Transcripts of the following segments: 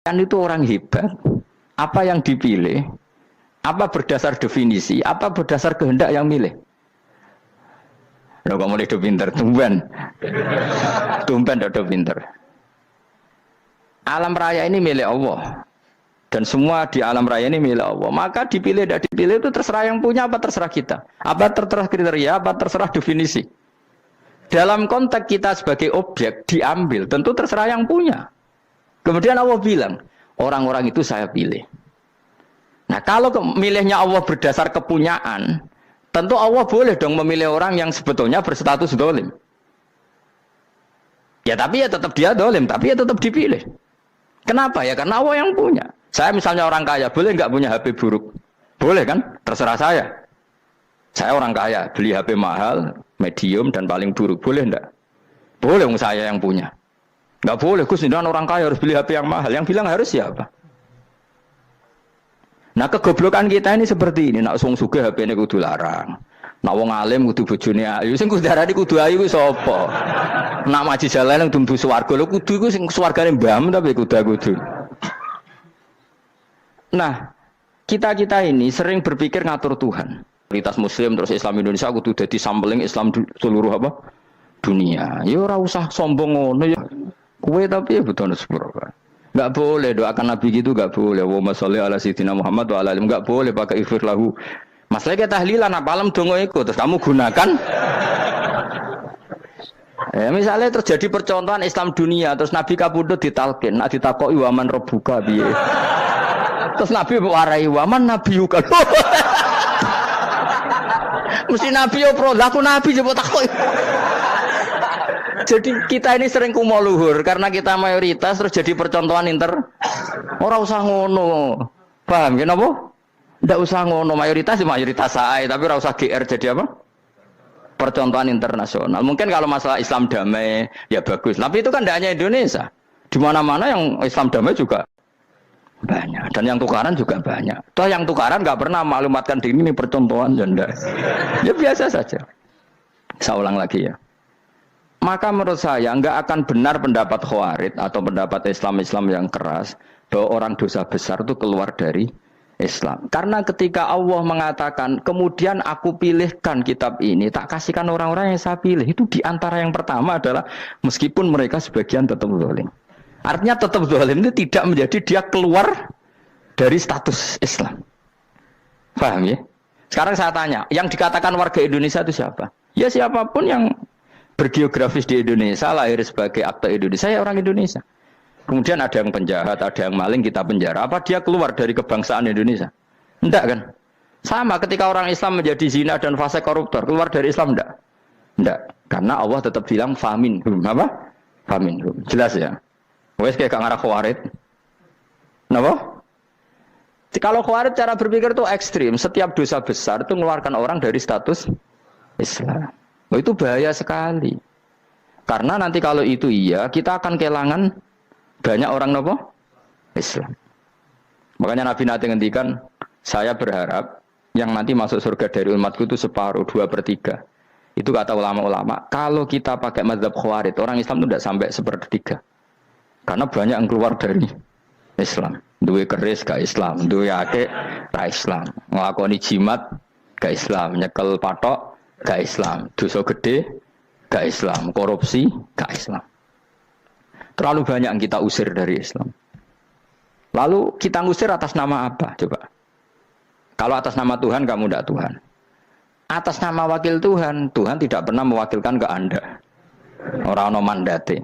Kan itu orang hebat. Apa yang dipilih? Apa berdasar definisi? Apa berdasar kehendak yang milih? Lo kamu udah pinter, tumben udah pinter. Alam raya ini milik Allah, dan semua di alam raya ini milik Allah. Maka dipilih tidak dipilih itu terserah yang punya, apa terserah kita. Apa terserah kriteria, apa terserah definisi. Dalam konteks kita sebagai objek diambil, tentu terserah yang punya. Kemudian Allah bilang, orang-orang itu saya pilih. Nah kalau milihnya Allah berdasar kepunyaan, tentu Allah boleh dong memilih orang yang sebetulnya berstatus dolim. Ya tapi ya tetap dia dolim, tapi ya tetap dipilih. Kenapa ya? Karena Allah yang punya. Saya misalnya orang kaya, boleh nggak punya HP buruk? Boleh kan? Terserah saya. Saya orang kaya, beli HP mahal, medium dan paling buruk. Boleh enggak? Boleh, saya yang punya. Nggak boleh, Gus, orang kaya harus beli HP yang mahal. Yang bilang harus siapa? Nah kegoblokan kita ini seperti ini. Nak wong sugih HP ini kudu larang. Nak wong alim kudu bojone ayu. Sing kudu darani kudu ayu kuwi sapa? Nak maji jalan yang tumbuh swarga lho kudu iku sing swargane mbahmu tapi kudu. Nah, kita ini sering berpikir ngatur Tuhan. Prioritas muslim terus Islam Indonesia kudu dadi sampling Islam seluruh apa? Dunia. Ya ora usah sombong ngono ya. Kowe tapi ya betul sepuro. Enggak boleh doakan Nabi gitu, enggak boleh. Allahumma sholli ala sayyidina Muhammad wa ala alihi. Enggak boleh pakai ighfir lahu. Masalahnya tahlilan apa alam donga iku terus kamu gunakan. Misalnya terjadi percontohan Islam dunia terus Nabi kapundhut ditalkin, nak ditakoki waman rabbuka piye. Terus Nabi warai waman nabiyuka. Mesti Nabi yo pro, lah aku Nabi coba takoki. Jadi kita ini sering kumo luhur karena kita mayoritas terus jadi percontohan Ora usah ngono. Paham ya napa? Ndak usah ngono, mayoritas saya, tapi ora usah GR jadi apa? Percontohan internasional. Mungkin kalau masalah Islam damai ya bagus, tapi itu kan tidak hanya Indonesia. Di mana-mana yang Islam damai juga banyak dan yang tukaran juga banyak. Toh yang tukaran nggak pernah maklumatkan diri ini percontohan janda. Ya biasa saja. Saya ulang lagi ya. Maka menurut saya nggak akan benar pendapat Khawarij atau pendapat Islam yang keras bahwa orang dosa besar itu keluar dari Islam. Karena ketika Allah mengatakan kemudian aku pilihkan kitab ini tak kasihkan orang-orang yang saya pilih, itu diantara yang pertama adalah meskipun mereka sebagian tetap zalim. Artinya tetap zalim itu tidak menjadi dia keluar dari status Islam. Paham ya? Sekarang saya tanya, yang dikatakan warga Indonesia itu siapa? Ya siapapun yang bergeografis di Indonesia, lahir sebagai akte Indonesia, ya orang Indonesia. Kemudian ada yang penjahat, ada yang maling, kita penjara. Apa dia keluar dari kebangsaan Indonesia? Enggak kan? Sama ketika orang Islam menjadi zina dan fase koruptor, keluar dari Islam enggak? Enggak. Karena Allah tetap bilang faminhum. Apa? Faminhum. Jelas ya? Wes kayak gak ngarah Khawarij. Kenapa? Kalau Khawarij cara berpikir itu ekstrim. Setiap dosa besar itu mengeluarkan orang dari status Islam. Oh, itu bahaya sekali. Karena nanti kalau itu iya, kita akan kehilangan banyak orang nopo Islam. Makanya Nabi nanti ngendikan, saya berharap yang nanti masuk surga dari umatku itu separuh, 2/3. Itu kata ulama-ulama. Kalau kita pakai mazhab Khawarij, orang Islam itu tidak sampai 1/3. Karena banyak yang keluar dari Islam. Duwe keris gak Islam, duwe akeh ra Islam. Nglakoni jimat gak Islam, nyekel patok gak Islam, dosa gede gak Islam, korupsi gak Islam. Terlalu banyak yang kita usir dari Islam. Lalu kita ngusir atas nama apa? Coba. Kalau atas nama Tuhan kamu tidak Tuhan. Atas nama wakil Tuhan, Tuhan tidak pernah mewakilkan ke Anda. Orang-orang mandate.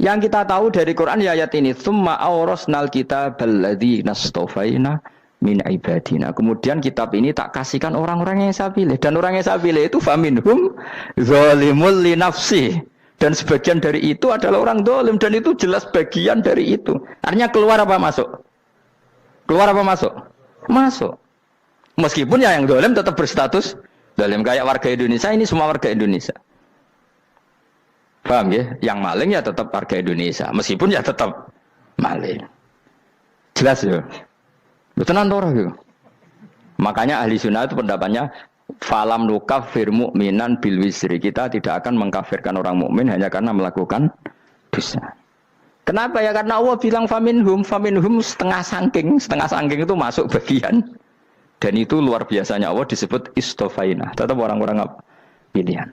Yang kita tahu dari Quran ya ayat ini, tsumma awrasnal kitabal ladzina astafaina min ibadina. Kemudian kitab ini tak kasihkan orang-orang yang saya pilih, dan orang yang saya pilih itu faminhum zalimul li nafsi, dan sebagian dari itu adalah orang zalim, dan itu jelas bagian dari itu. Artinya keluar apa masuk? Keluar apa masuk? Masuk. Meskipun ya yang zalim tetap berstatus zalim, kayak warga Indonesia ini semua warga Indonesia. Paham ya? Yang maling ya tetap warga Indonesia, meskipun ya tetap maling. Jelas ya? Betulan torah ya. Makanya ahli sunnah itu pendapatnya falam nukafir mu'minan bil wisri. Kita tidak akan mengkafirkan orang mukmin hanya karena melakukan dosa. Kenapa ya? Karena Allah bilang faminhum setengah sangking itu masuk bagian. Dan itu luar biasanya Allah disebut istofaina. Tetap orang-orang pilihan.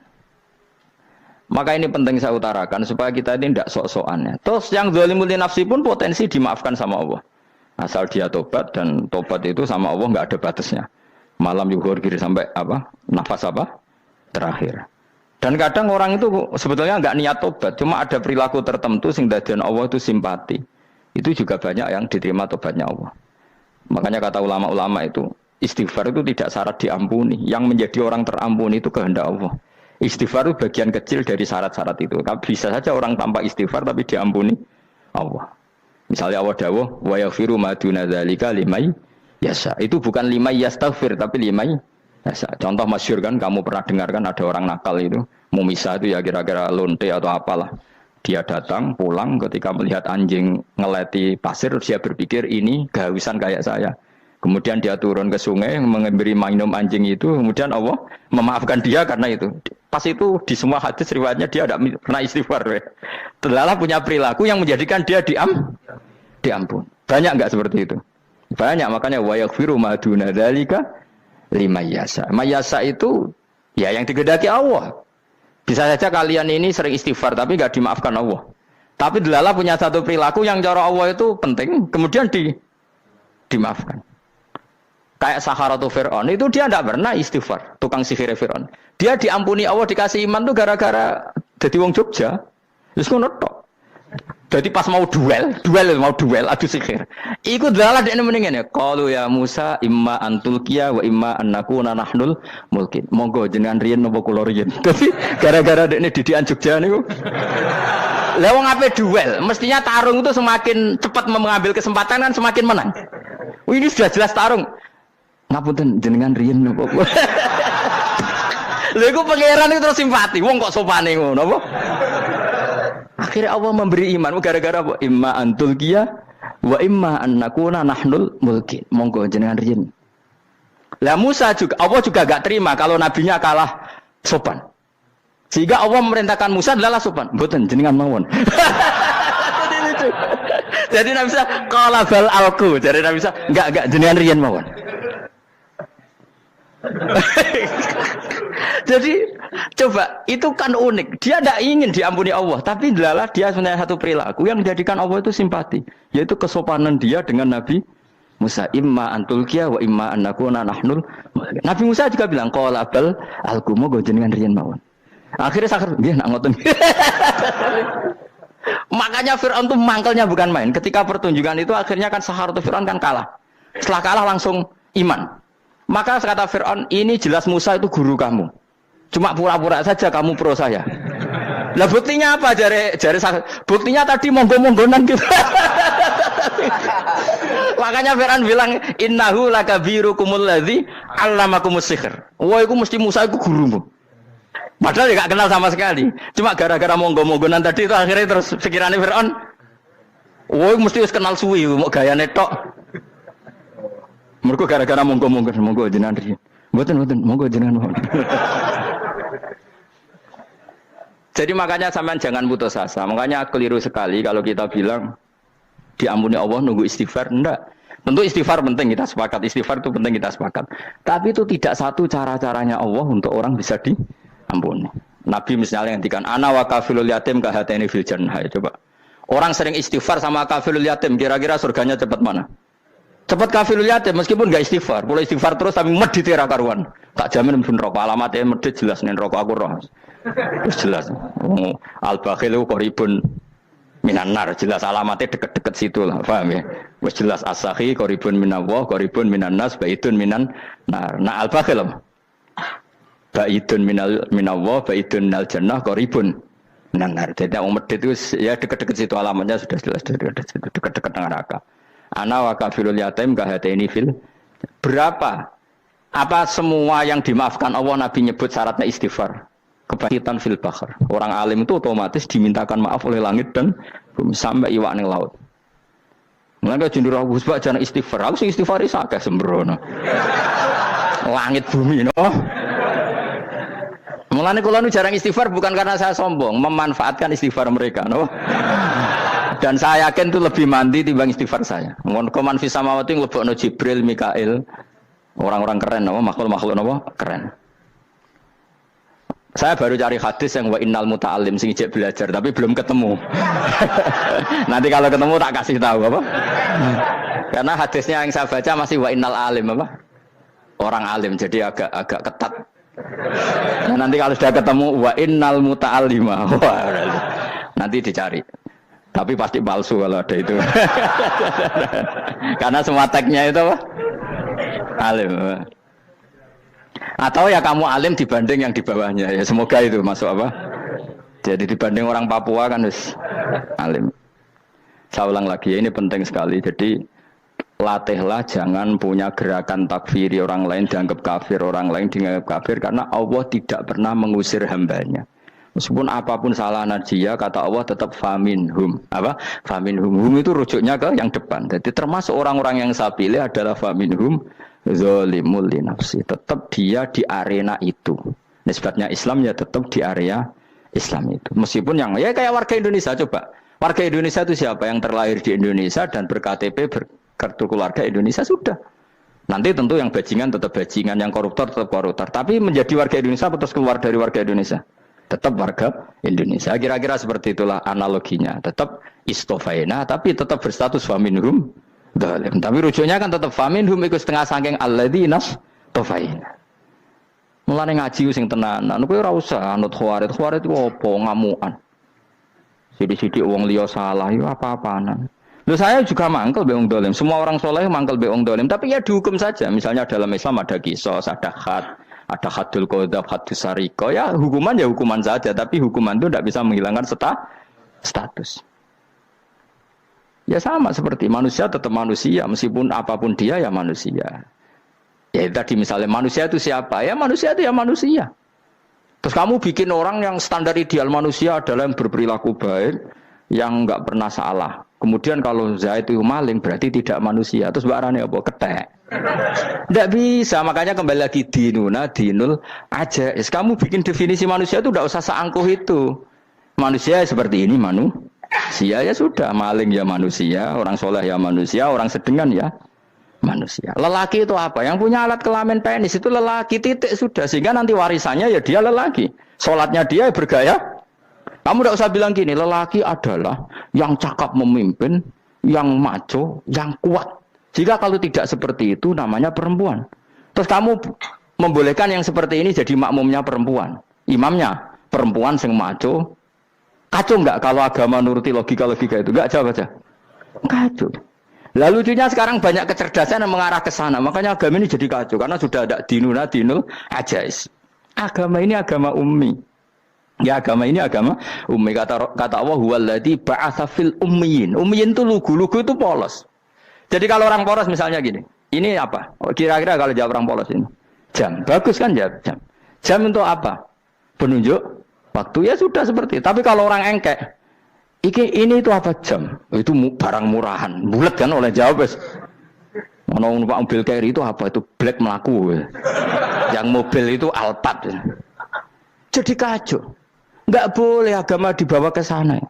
Maka ini penting saya utarakan supaya kita ini tidak sok-sokan ya. Terus yang zalimul nafsi pun potensi dimaafkan sama Allah. Asal dia tobat, dan tobat itu sama Allah nggak ada batasnya. Malam yuhur kiri sampai apa? Nafas apa? Terakhir. Dan kadang orang itu sebetulnya nggak niat tobat, cuma ada perilaku tertentu sehingga dadian Allah itu simpati. Itu juga banyak yang diterima tobatnya Allah. Makanya kata ulama-ulama itu, istighfar itu tidak syarat diampuni. Yang menjadi orang terampuni itu kehendak Allah. Istighfar itu bagian kecil dari syarat-syarat itu. Bisa saja orang tanpa istighfar tapi diampuni Allah. Misalnya Allah dawuh, wa yaghfiru ma duna dzalika liman yasha. Itu bukan liman yastaghfir tapi liman yasha. Contoh masyhur kan, kamu pernah dengar kan ada orang nakal itu, mau misah itu ya kira-kira lonte atau apalah. Dia datang pulang ketika melihat anjing ngeleti pasir, dia berpikir ini kehausan kayak saya. Kemudian dia turun ke sungai memberi minum anjing itu, kemudian Allah memaafkan dia karena itu. Pas itu di semua hadis riwayatnya dia tidak pernah istighfar. Telah punya perilaku yang menjadikan dia diampun. Banyak enggak seperti itu? Banyak, makanya wa yaghfiru ma duna dzalika liman yasha. Mayasa itu ya yang digedaki Allah. Bisa saja kalian ini sering istighfar tapi enggak dimaafkan Allah. Tapi delala punya satu perilaku yang cara Allah itu penting, kemudian dimaafkan. Kayak Saharatu Fir'aun, itu dia tidak pernah istighfar, tukang sihir Fir'aun. Dia diampuni Allah, dikasih iman tuh gara-gara jadi wong Jogja. Terus ngono tok. Jadi pas mau duel adu sihir. Iku dalah dekne mendingan ya. Qalu ya Musa imma antulqiya wa imma annakuna nahnul mulkin. Monggo jenengan riyen napa kula riyen. Dadi gara-gara dekne didikan Jogja niku. Lah wong ape duel, mestinya tarung itu semakin cepat mengambil kesempatan kan semakin menang. Ini sudah jelas tarung. Ngapunten jenengan riyen napa kula. Lha iku pangeran itu terus simpati. Wong kok sopane ngono apa? Akhirnya Allah memberi iman gara-gara apa? Imma antul kia wa imma annakuna nahnul mulkin. Monggo jenengan riyen. Lah Musa juga, Allah juga gak terima kalau nabinya kalah sopan. Sehingga Allah memerintahkan Musa adalah sopan. Mboten jenengan mawon. Jadi Nabi Musa qala bal alqu. Jadi Nabi Musa enggak jenengan riyen mawon. Jadi coba itu kan unik. Dia tidak ingin diampuni Allah, tapi adalah dia sebenarnya satu perilaku yang menjadikan Allah itu simpati, yaitu kesopanan dia dengan Nabi Musa. Imma antulqiya wa imma annakuna nahnul. Nabi Musa juga bilang qala bal alqumu go jenengan riyen mawon. Akhirnya sakar nggih nak ngoten. Makanya Fir'aun itu mangkelnya bukan main. Ketika pertunjukan itu akhirnya kan Saharatu Fir'aun kan kalah. Setelah kalah langsung iman. Maka kata Fir'aun, ini jelas Musa itu guru kamu. Cuma pura-pura saja kamu pro saya. Lah buktinya apa? Jari buktinya tadi monggo-monggonan gitu. Makanya Fir'aun bilang, innahu lakabirukumul ladzi 'allamakumus sihr. Wah, itu mesti Musa itu gurumu. Padahal dia gak kenal sama sekali. Cuma gara-gara monggo-monggonan tadi itu akhirnya terus pikirannya Fir'aun, wah, mesti harus kenal suwi, mau gayane tok. Mergo gara-gara monggo jenengan riyen. Mboten monggo jenengan mawon. Jadi makanya sampean jangan putus asa. Makanya keliru sekali kalau kita bilang diampuni Allah nunggu istighfar. Enggak. Tentu istighfar penting, kita sepakat. Istighfar itu penting, kita sepakat. Tapi itu tidak satu cara-caranya Allah untuk orang bisa diampuni. Nabi misalnya ngendikan ana wa kafilul yatim kahateni fil jannah. Coba. Orang sering istighfar sama kafilul yatim, kira-kira surganya cepat mana? Cepat kafirul yatim meskipun enggak istighfar. Kalau istighfar terus tapi medit ra karuan. Tak jamin pun rokok alamatnya medit jelas nen rokok aku roh. Terus jelas. Al-bakhilu qaribun minan nar, jelas alamatnya deket-deket situ lah, paham ya? Wis jelas as-sakhi qaribun minallah, qaribun minan nas, baitun minan nar. Nah al-bakhil baitun minallah, baitun minal jannah, qaribun minan nar. Jadi wong medit itu ya deket-deket situ alamatnya sudah jelas deket-deket neraka. Ana wa kafirul yatim kahateni fil. Berapa? Apa semua yang dimaafkan Allah Nabi nyebut syaratnya istighfar? Kebakitan fil bahr. Orang alim itu otomatis dimintakan maaf oleh langit dan bumi sampai iwak ning laut. Mulane jendur aku sebab jangan istighfar. Aku sing istighfar iki akeh sembrono. Langit bumi no. Mulane kula nu jarang istighfar bukan karena saya sombong, memanfaatkan istighfar mereka no. Dan saya yakin itu lebih mandi timbang istighfar saya. Koman fis samawati nglebokno Jibril, Mikail. Orang-orang keren apa makhluk-makhluk apa? Keren. Saya baru cari hadis yang wa innal muta'allim sing ijek belajar tapi belum ketemu. Nanti kalau ketemu tak kasih tahu apa? Karena hadisnya yang saya baca masih wa innal alim apa? Orang alim jadi agak ketat. Nah, nanti kalau sudah ketemu wa innal muta'allima. Wah, nanti dicari. Tapi pasti palsu kalau ada itu. Karena semua tagnya itu apa? Alim. Atau ya kamu alim dibanding yang di bawahnya ya semoga itu masuk apa? Jadi dibanding orang Papua kan harus alim. Saya ulang lagi ya, ini penting sekali. Jadi latihlah jangan punya gerakan takfiri orang lain dianggap kafir, orang lain dianggap kafir karena Allah tidak pernah mengusir hambanya. Meskipun apapun salah najiyah kata Allah tetap faminhum. Apa? Faminhum. Hum itu rujuknya ke yang depan. Jadi termasuk orang-orang yang saya pilih adalah faminhum zalimul li nafsi. Tetap dia di arena itu. Nisbatnya Islam ya tetap di area Islam itu. Meskipun yang ya kayak warga Indonesia coba. Warga Indonesia itu siapa yang terlahir di Indonesia dan berKTP berkartu keluarga Indonesia sudah. Nanti tentu yang bajingan tetap bajingan, yang koruptor tetap koruptor. Tapi menjadi warga Indonesia terus keluar dari warga Indonesia. Tetap warga Indonesia. Kira-kira seperti itulah analoginya. Tetap istofaina tapi tetap berstatus faminhum zalim. Tapi rujuknya kan tetap faminhum ikut setengah saking alladzinas tofaina. Mulane ngaji sing tenanan kowe ora usah anut khawarit. Khawarit ku apa ngamukan. Sithik-sithik wong liya salah yo apa-apaan. Lho saya juga mangkel be wong zalim. Semua orang soleh mangkel be wong zalim, tapi ya dihukum saja. Misalnya dalam Islam ada qisas, ada had, ada hadul qadzaf, hadus sarika. Ya hukuman ya hukuman saja, tapi hukuman itu tidak bisa menghilangkan status. Ya sama seperti manusia tetap manusia, meskipun apapun dia ya manusia. Ya tadi misalnya manusia itu siapa? Ya manusia itu ya manusia. Terus kamu bikin orang yang standar ideal manusia adalah yang berperilaku baik, yang enggak pernah salah. Kemudian kalau Zaid itu maling berarti tidak manusia. Terus barangnya apa? Ketek. Tidak bisa, makanya kembali lagi dinul aja. Kamu bikin definisi manusia itu tidak usah seangkuh itu. Manusia seperti ini manusia ya sudah, maling ya manusia, orang soleh ya manusia, orang sedengan ya manusia. Lelaki itu apa? Yang punya alat kelamin penis itu lelaki titik sudah. Sehingga nanti warisannya ya dia lelaki. Sholatnya dia bergaya. Kamu tidak usah bilang gini, lelaki adalah yang cakap memimpin, yang maco, yang kuat. Jika kalau tidak seperti itu namanya perempuan. Terus kamu membolehkan yang seperti ini jadi makmumnya perempuan. Imamnya perempuan sing maco. Kacau enggak kalau agama nuruti logika-logika itu? Enggak jawab aja. Kacau. Lalu lucunya sekarang banyak kecerdasan yang mengarah ke sana. Makanya agama ini jadi kacau. Karena sudah ada dinul ajais. Agama ini agama ummi. Ya agama ini agama ummi. Kata Allah, huwallazi ba'atsa fil ummiyin. Ummiyin itu lugu itu polos. Jadi kalau orang polos misalnya gini. Ini apa? Kira-kira kalau jawab orang polos ini. Jam. Bagus kan jam? Jam untuk apa? Penunjuk waktu ya sudah seperti itu. Tapi kalau orang engkek. Ini itu apa jam? Itu barang murahan. Bulat kan oleh jawab. Mau numpak mobil carry itu apa? Itu black melaku. Yang mobil itu Alphard. Jadi kacau. Enggak boleh agama dibawa ke sana.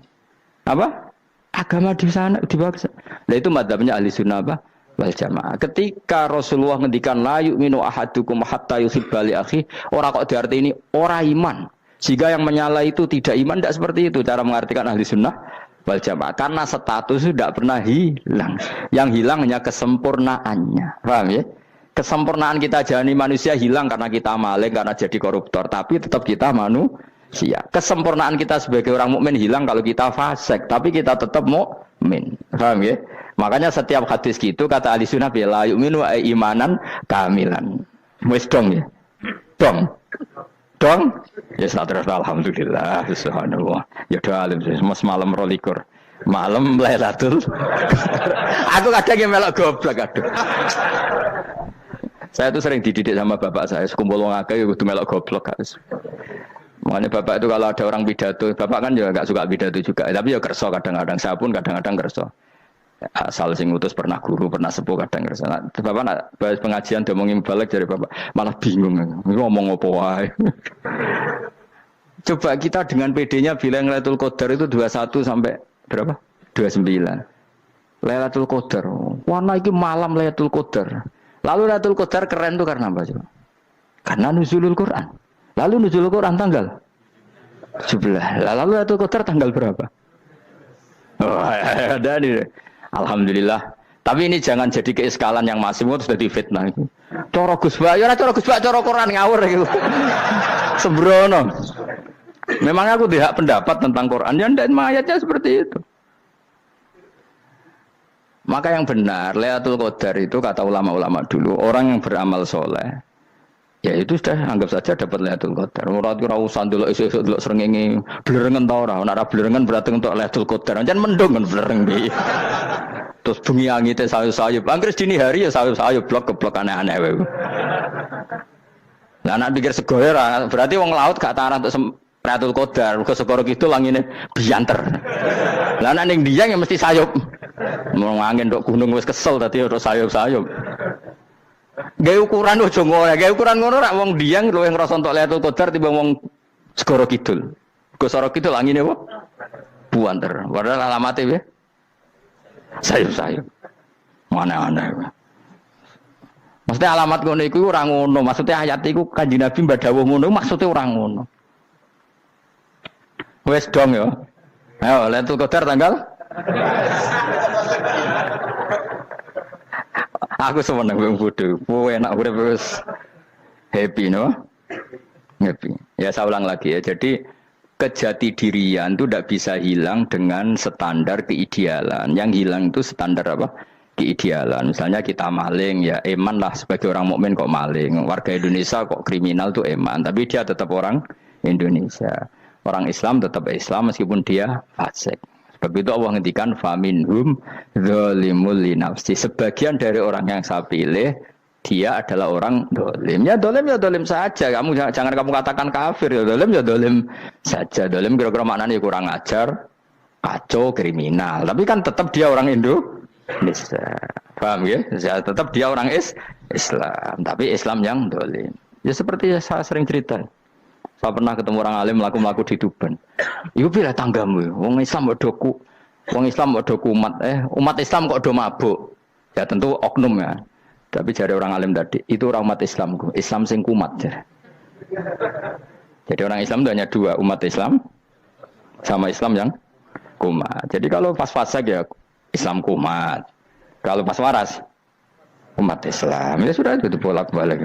Apa? Agama di sana dibawa ke sana. Nah itu madzhabnya ahli sunnah apa? Wal jamaah. Ketika Rasulullah ngendikan la yu'minu ahadukum hatta yuhibba li akhi, ora kok diarti ini ora iman. Jika yang menyala itu tidak iman, tidak seperti itu cara mengartikan ahli sunnah wal jamaah. Karena status itu tidak pernah hilang. Yang hilang hanya kesempurnaannya. Paham ya? Kesempurnaan kita jadi manusia hilang karena kita maling, karena jadi koruptor. Tapi tetap kita manusia. Kesempurnaan kita sebagai orang mukmin hilang kalau kita fasik. Tapi kita tetap mukmin. Paham ya? Makanya setiap hadis gitu kata ahli sunnah la yu'minu imanan kamilan. Wis dong ya? Dong? Ya terus alhamdulillah subhanallah. Ya doa alim mas malam rolikur. Malam Lailatul. Aku kadang yang melok goblok aduh. Saya tuh sering dididik sama bapak saya, sekumpul wong akeh kudu melok goblok guys. Makanya bapak itu kalau ada orang pidato, bapak kan juga enggak suka pidato juga, tapi ya kerso kadang-kadang, saya pun kadang-kadang kerso. Asal sing utus pernah guru, pernah sepuh kadang kerso. Nah, bapak nak bahas pengajian diomongin balik dari bapak, malah bingung. Ngomong apa wae. Coba kita dengan PD-nya bilang Lailatul Qadar itu 21 sampai berapa? 29. Lailatul Qadar. Warna iki malam Lailatul Qadar. Lalu Lailatul Qadar keren tuh karena apa coba? Karena nuzulul Quran. Lalu nuzulul Quran tanggal 17. Lalu Lailatul Qadar tanggal berapa? Oh, ada nih. Alhamdulillah. Tapi ini jangan jadi keiskalan yang masih sudah difitnah itu. Cara Gus Bak, ya cara Gus Bak, cara Quran ngawur gitu. Sembrono. Memang aku tidak pendapat tentang Quran, ya dan ayatnya seperti itu. Maka yang benar, Lailatul Qadar itu kata ulama-ulama dulu, orang yang beramal soleh, ya itu sudah anggap saja dapat Lailatul Qadar. Ora usah ndelok esuk-esuk ndelok srengenge blerengen ta ora. Nek ora blerengen berarti untuk Lailatul Qadar. Jan mendung kan blereng iki. Terus bengi angite sayup-sayup. Anggere dini hari ya sayup-sayup blok-blok aneh-aneh wae. Lah nek pikir segoyo berarti wong laut gak tarah untuk Lailatul Qadar. Mergo segoro kidul langine bianter. Lah nek ning Dieng ya mesti sayup. Mau angin ndok gunung wis kesel dadi ora sayup-sayup. Gawe ukuran ojo ngono, gawe ukuran ngono rak wong Dieng luwih ngrasa entuk Lailatul Qadar timbang wong segoro kidul. Segoro kidul angine apa? Buanter. Padahal alamate piye? Sayup-sayup. Mana-mana. Maksudnya alamat ngono iku ora ngono, maksudnya ayat iku Kanjeng Nabi mbadhawuh ngono, maksudnya ora ngono. Wes dong ya. Ayo Lailatul Qadar tanggal aku seneng wong bodho. Kowe enak urip wis happy no? Happy. Ya saya ulang lagi ya. Jadi kejati dirian itu tidak bisa hilang dengan standar keidealan. Yang hilang itu standar apa? Keidealan. Misalnya kita maling, ya eman lah sebagai orang mukmin kok maling. Warga Indonesia kok kriminal tuh eman, tapi dia tetap orang Indonesia. Orang Islam tetap Islam meskipun dia fasik. Sebab itu Allah ngendikan faminhum zalimul linafsi. Sebagian dari orang yang saya pilih dia adalah orang dolim. Ya dolim saja. Kamu jangan kamu katakan kafir ya dolim saja. Dolim kira-kira maknanya kurang ajar, kacau, kriminal. Tapi kan tetap dia orang Indonesia. Paham ya? Tetap dia orang Islam. Tapi Islam yang dolim. Ya seperti saya sering cerita. Saya pernah ketemu orang alim melaku di Tuban. Iku pilih tanggamu. Wong Islam kok do kumat. Umat Islam kok do mabuk. Ya tentu oknum ya. Tapi jari orang alim tadi, itu orang umat Islamku. Islam sing kumat. Jadi orang Islam itu hanya dua, umat Islam sama Islam yang kumat. Jadi kalau pas fasik ya Islam kumat. Kalau pas waras umat Islam. Ya sudah itu bolak-balik.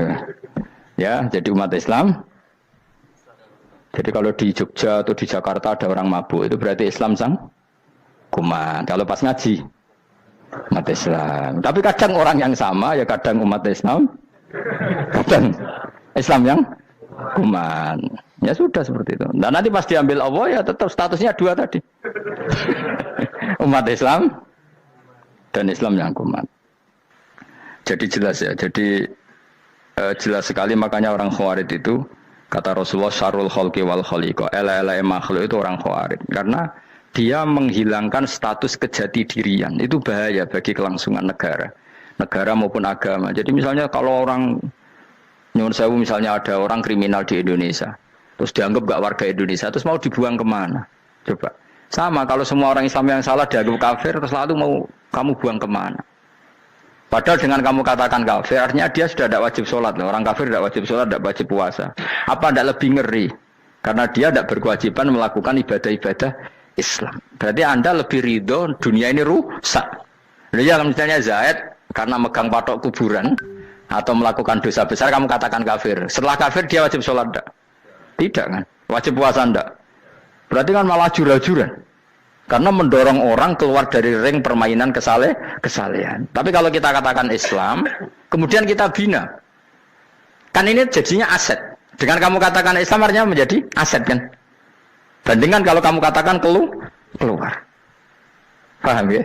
Ya, jadi umat Islam. Jadi kalau di Jogja atau di Jakarta ada orang mabuk, itu berarti Islam sang kumat. Kalau pas ngaji umat Islam. Tapi kadang orang yang sama, ya kadang umat Islam, kadang Islam yang kumat. Ya sudah seperti itu. Dan nanti pas diambil Allah, ya tetap statusnya dua tadi. Umat Islam dan Islam yang kumat. Jadi jelas ya. Jadi jelas sekali makanya orang Khawarij itu, kata Rasulullah, syarrul khalqi wal khaliqa. Ela-ela makhluk itu orang Khawarij. Karena dia menghilangkan status kejati dirian. Itu bahaya bagi kelangsungan negara maupun agama. Jadi misalnya kalau orang nyuwun sewu, misalnya ada orang kriminal di Indonesia, terus dianggap gak warga Indonesia, terus mau dibuang kemana? Coba. Sama kalau semua orang Islam yang salah dianggap kafir, terus lalu mau kamu buang kemana? Padahal dengan kamu katakan kafir, artinya dia sudah tidak wajib sholat. Orang kafir tidak wajib sholat, tidak wajib puasa. Apa tidak lebih ngeri? Karena dia tidak berkewajiban melakukan ibadah-ibadah Islam. Berarti Anda lebih ridho dunia ini rusak. Ya misalnya Zaid karena megang patok kuburan atau melakukan dosa besar, kamu katakan kafir. Setelah kafir dia wajib sholat tidak? Tidak kan? Wajib puasa tidak? Berarti kan malah jura-juran. Karena mendorong orang keluar dari ring permainan kesalehan. Tapi kalau kita katakan Islam, kemudian kita bina. Kan ini jadinya aset. Dengan kamu katakan Islam artinya menjadi aset kan? Bandingkan kalau kamu katakan keluar. Paham ya?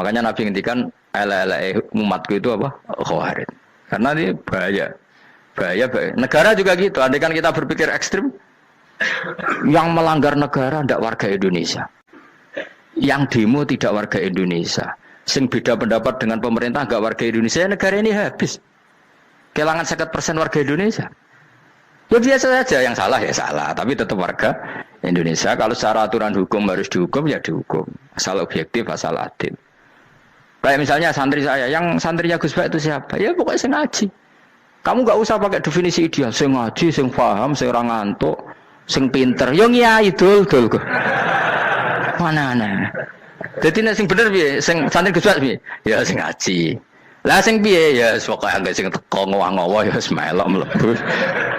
Makanya Nabi ngendikan ala umatku itu apa? Khawarij. Karena ini bahaya. Bahaya. Negara juga gitu. Andaikan kita berpikir ekstrim, yang melanggar negara tidak warga Indonesia. Yang demo tidak warga Indonesia. Sing beda pendapat dengan pemerintah enggak warga Indonesia, negara ini habis. Kehilangan 50% warga Indonesia. Ya biasa saja, yang salah ya salah, tapi tetap warga Indonesia kalau secara aturan hukum harus dihukum ya dihukum. Asal objektif, asal adil. Kayak misalnya santri saya, yang santrinya Gus Bak itu siapa? Ya pokoknya sing ngaji. Kamu nggak usah pakai definisi ideal, sing ngaji, sing paham, sing ora ngantuk, sing pinter. Yo ngiyai dul kok. Mana. Jadi nek sing bener piye? Sing santri Gus Bak piye? Ya sing ngaji. Lah sing piye? Ya pokoke anggere sing teko ngowah-ngowah ya melok mlebu.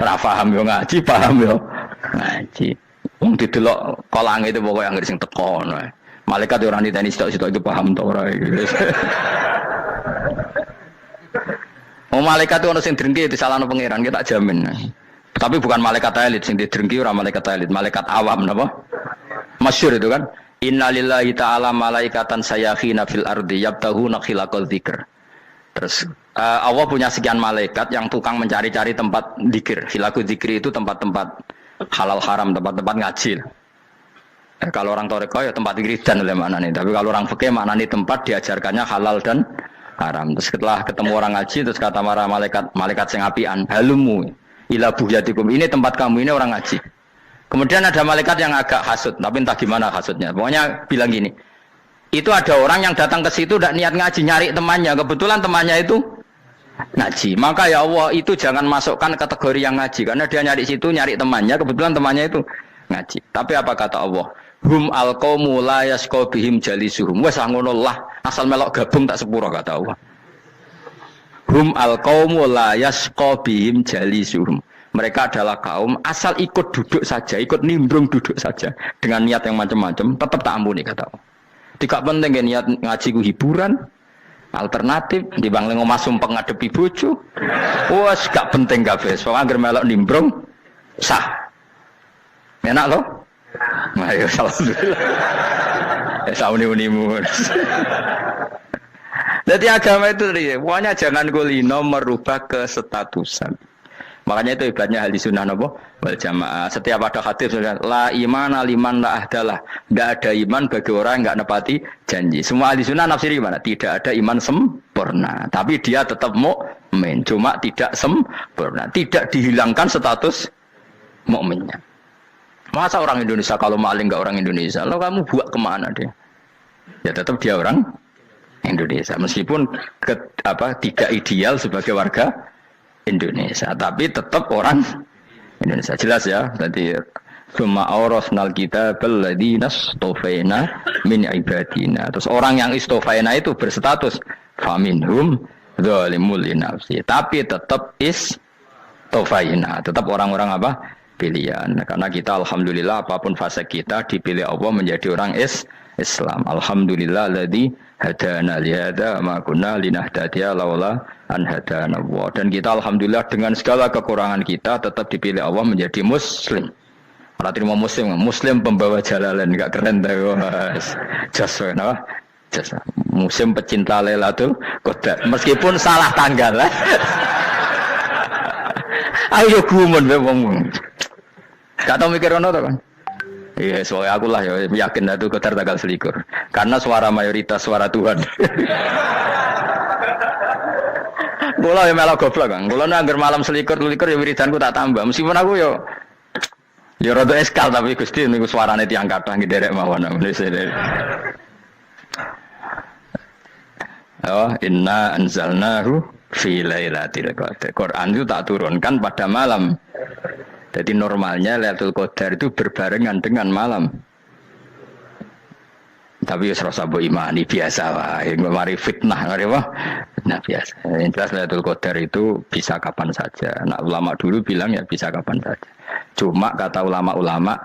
Ora paham yo ngaji, paham yo ngaji. Wong didelok kolange itu pokoke anggere sing teko ngono. Malaikat ora niteni sitok-sitok itu paham ta ora iki. Malaikat itu ono sing drengki disalahno pangeran, kita jamin. Tapi bukan malaikat elit sing didrengki ora malaikat elit, malaikat awam napa? Masyhur itu kan. Innalillahi ta'ala malaikatan sayakhina fil ardi yabtahuna khilaqal dzikr. Terus Allah punya sekian malaikat yang tukang mencari-cari tempat dzikir. Khilaqul dzikri itu tempat-tempat halal haram, tempat-tempat ngaji. Kalau orang toreko ya tempat wiridan oleh maknanya. Tapi kalau orang fikih maknanya tempat diajarkannya halal dan haram. Terus setelah ketemu orang ngaji, terus kata para malaikat sing apian, halumu ila buhyatikum. Ini tempat kamu, ini orang ngaji. Kemudian ada malaikat yang agak hasud, tapi entah gimana hasudnya. Pokoknya bilang gini, itu ada orang yang datang ke situ tidak niat ngaji, nyari temannya. Kebetulan temannya itu ngaji. Maka ya Allah itu jangan masukkan kategori yang ngaji, karena dia nyari situ nyari temannya. Kebetulan temannya itu ngaji. Tapi apa kata Allah? Hum alqaumu la yasqa bihim jalisuhum. Wes ngono lah, asal melok gabung tak sepuro kata Allah. Hum alqaumu la yasqa bihim jalisuhum. Mereka adalah kaum asal ikut duduk saja, ikut nimbrung duduk saja dengan niat yang macam-macam, tetap tak ampuni kata Allah. Tidak penting niat ngaji ku hiburan, alternatif di bangling omah sumpeng ngadepi bojo. Wes gak penting kabeh. Soale anggere melok nimbrung sah. Enak loh? Nah, ya alhamdulillah. Ya sauni-unimu. Jadi agama itu pokoknya jangan kulino merubah kesestatusan. Makanya itu hebatnya ahli sunnah wal jamaah. Setiap ada hadis la imana liman la ahdalah. Tidak ada iman bagi orang yang enggak nepati janji. Semua ahli sunnah nafsiri gimana? Tidak ada iman sempurna, tapi dia tetap mukmin, cuma tidak sempurna. Tidak dihilangkan status mukminnya. Masa orang Indonesia kalau maling enggak orang Indonesia? Lalu kamu buat kemana dia? Ya tetap dia orang Indonesia. Meskipun tidak ideal sebagai warga Indonesia, tapi tetap orang Indonesia. Jelas ya. Tadi summa awrasnal kitabal ladzina istofaina min ibadina. Terus orang yang istofaina itu berstatus faminhum zalimul linafsi. Tapi tetap istofaina, tetap orang-orang apa? Pilihan. Karena kita alhamdulillah apapun fase kita dipilih Allah menjadi orang Islam. Alhamdulillah alladzi hadana li hadza ma kunna linahtadiya laula an hadana Allah. Dan kita alhamdulillah dengan segala kekurangan kita tetap dipilih Allah menjadi muslim. Ora terima muslim pembawa jalalan, enggak keren ta Mas. Jasa napa? Jasa. Muslim pecinta Lailatul Qadar. Meskipun salah tanggal. Ayo gumun wae wong. Gak tau mikir ono to kan? Iya, soalnya aku lah ya yakin itu Qadar tanggal 21. Karena suara mayoritas suara Tuhan. Kula ya melok goblok kan. Kula nek anggar malam 21 ya wiridanku tak tambah. Meskipun aku ya rada eskal tapi Gusti niku suarane tiyang kathah nderek mawon. Oh, inna anzalnahu fi lailatul qadar. Quran itu tak turunkan pada malam. Jadi normalnya Lailatul Qadar itu berbarengan dengan malam. Tapi ya serasa bu imani biasa lah. Yang mari fitnah, mari wah. Nah biasa. Yang jelas Lailatul Qadar itu bisa kapan saja. Nah ulama dulu bilang ya bisa kapan saja. Cuma kata ulama-ulama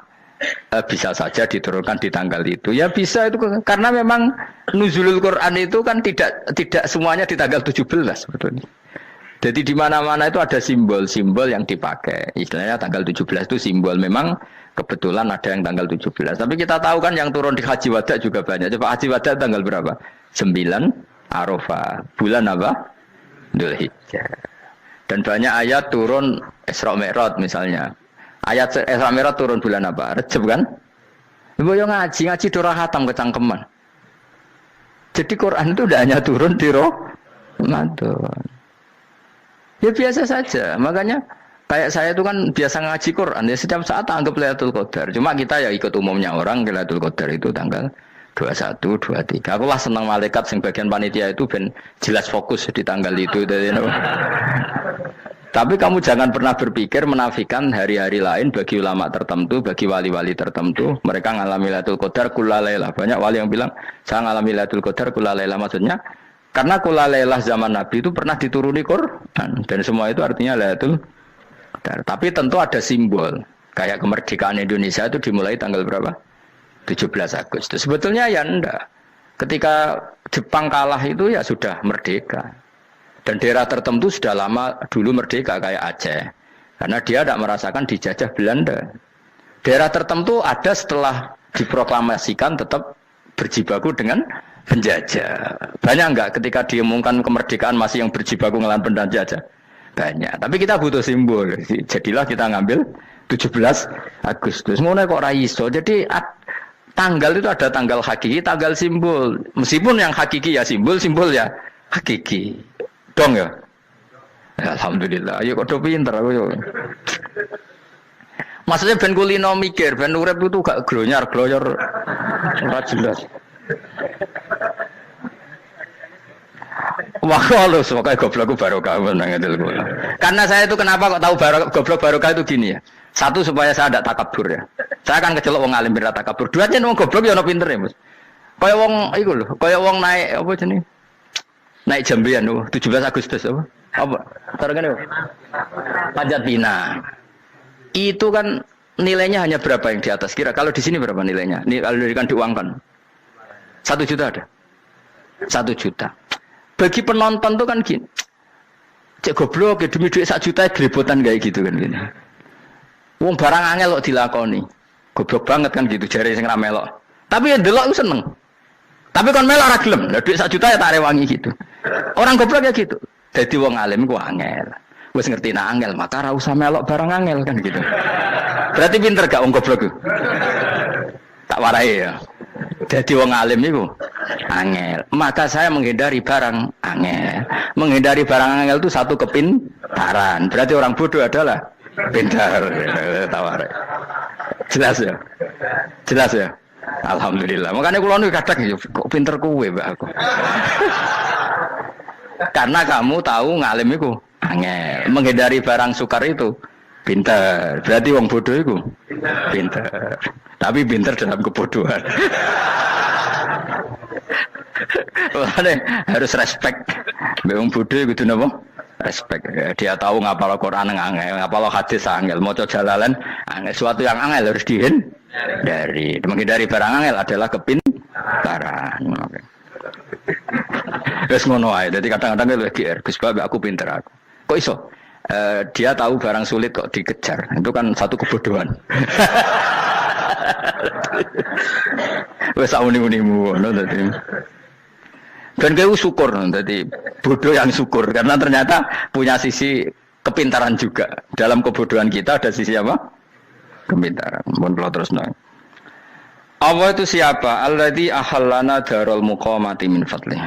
bisa saja diturunkan di tanggal itu. Ya bisa itu karena memang nuzulul Quran itu kan tidak semuanya di tanggal 17 sebetulnya. Jadi di mana-mana itu ada simbol-simbol yang dipakai. Istilahnya tanggal 17 itu simbol. Memang kebetulan ada yang tanggal 17. Tapi kita tahu kan yang turun di Haji Wada juga banyak. Coba Haji Wada tanggal berapa? 9 Arafah. Bulan apa? Dzulhijjah. Dan banyak ayat turun Isra Mi'raj misalnya. Ayat Isra Mi'raj turun bulan apa? Rejab kan? Ibu yang ngaji dorah hatam kecangkeman. Jadi Quran itu tidak hanya turun di Ramadan. Ya biasa saja. Makanya Kayak saya itu kan biasa ngaji Quran, ya setiap saat anggap Lailatul Qadar. Cuma kita ya ikut umumnya orang, Lailatul Qadar itu tanggal 21, 23. Aku lah senang malaikat sing bagian panitia itu ben jelas fokus di tanggal itu. Tapi kamu jangan pernah berpikir menafikan hari-hari lain bagi ulama tertentu, bagi wali-wali tertentu. Mereka ngalami Lailatul Qadar kulalailah. Banyak wali yang bilang, saya ngalami Lailatul Qadar kulalailah. Maksudnya, karena kulalailah zaman Nabi itu pernah dituruni Quran. Dan semua itu artinya Lailatul Qadar. Tapi tentu ada simbol. Kayak kemerdekaan Indonesia itu dimulai tanggal berapa? 17 Agustus. Sebetulnya ya enggak. Ketika Jepang kalah itu ya sudah merdeka. Dan daerah tertentu sudah lama dulu merdeka kayak Aceh. Karena dia tidak merasakan dijajah Belanda. Daerah tertentu ada setelah diproklamasikan tetap berjibaku dengan penjajah. Banyak enggak ketika diumumkan kemerdekaan masih yang berjibaku ngelawan penjajah? Banyak. Tapi kita butuh simbol. Jadilah kita ngambil 17 Agustus. Ngono kok ra iso. Jadi tanggal itu ada tanggal hakiki, tanggal simbol. Meskipun yang hakiki ya simbol, simbol ya hakiki. Dong ya. Alhamdulillah. Ayo kok pinter aku yo. Maksudnya ben kulino mikir, ben urip itu gak glonyar-glonyor ora jelas. Wah, kalau semoga goblok barokah menang itu. Karena saya itu kenapa kok tahu goblok barokah itu gini ya. Satu supaya saya tidak takabur ya. Saya akan kecelok wong alim berat takabur. Dua aja wong goblok ya ono pinter ya, Mas. Kaya wong iku lho, kaya wong naik apa jenenge? Naik jambian lho, 17 Agustus apa? Apa? Targane apa? Panjat Pinang. Itu kan nilainya hanya berapa yang di atas kira? Kalau di sini berapa nilainya? Kalau diberikan diuangkan. 1 juta ada. 1 juta. Bagi penonton tuh kan gini. Cek goblok ya demi duit 1 juta grebotan kayak gitu kan gini. Wong barang angel kok dilakoni. Goblok banget kan gitu jare sing ra melok. Tapi ya delok ku seneng. Tapi kon melok ora gelem. Lah duit 1 juta ya tak rewangi gitu. Orang goblok ya gitu. Dadi wong alim ku angel. Wis ngerti nak angel maka ora usah melok barang angel kan gitu. Berarti pinter gak wong goblok ku? Tak warai ya. Jadi wong alim itu angel. Maka saya menghindari barang angel. Menghindari barang angel itu satu kepintaran. Berarti orang bodoh adalah pintar. Tawar. Jelas ya. Jelas ya. Alhamdulillah. Makanya kula niku kadang kok pinter kowe mbak aku. Karena kamu tahu ngalim itu angel. Menghindari barang sukar itu pintar. Berarti wong bodoh itu pintar. Tapi pintar dalam kebodohan. Harus respect. Wong bodoh itu napa? Respect. Dia tahu ngapal Quran angel, ngapal hadis angel, maca jalalan angel. Suatu yang angel harus dihindari. Menghindari barang angel adalah kepintaran. Wes ngono ae. Dadi kadang-kadang lagi GR, Gus Bab aku pinter aku. Kok iso? Dia tahu barang sulit kok dikejar. Itu kan satu kebodohan. Wes uni-unimu ngono dadi. Dan kayak syukur dadi bodoh yang syukur karena ternyata punya sisi kepintaran juga. Dalam kebodohan kita ada sisi apa? Kepintaran. Mun kula terusno. Allah itu siapa? Alladzi ahallana darul muqamati min fadlih.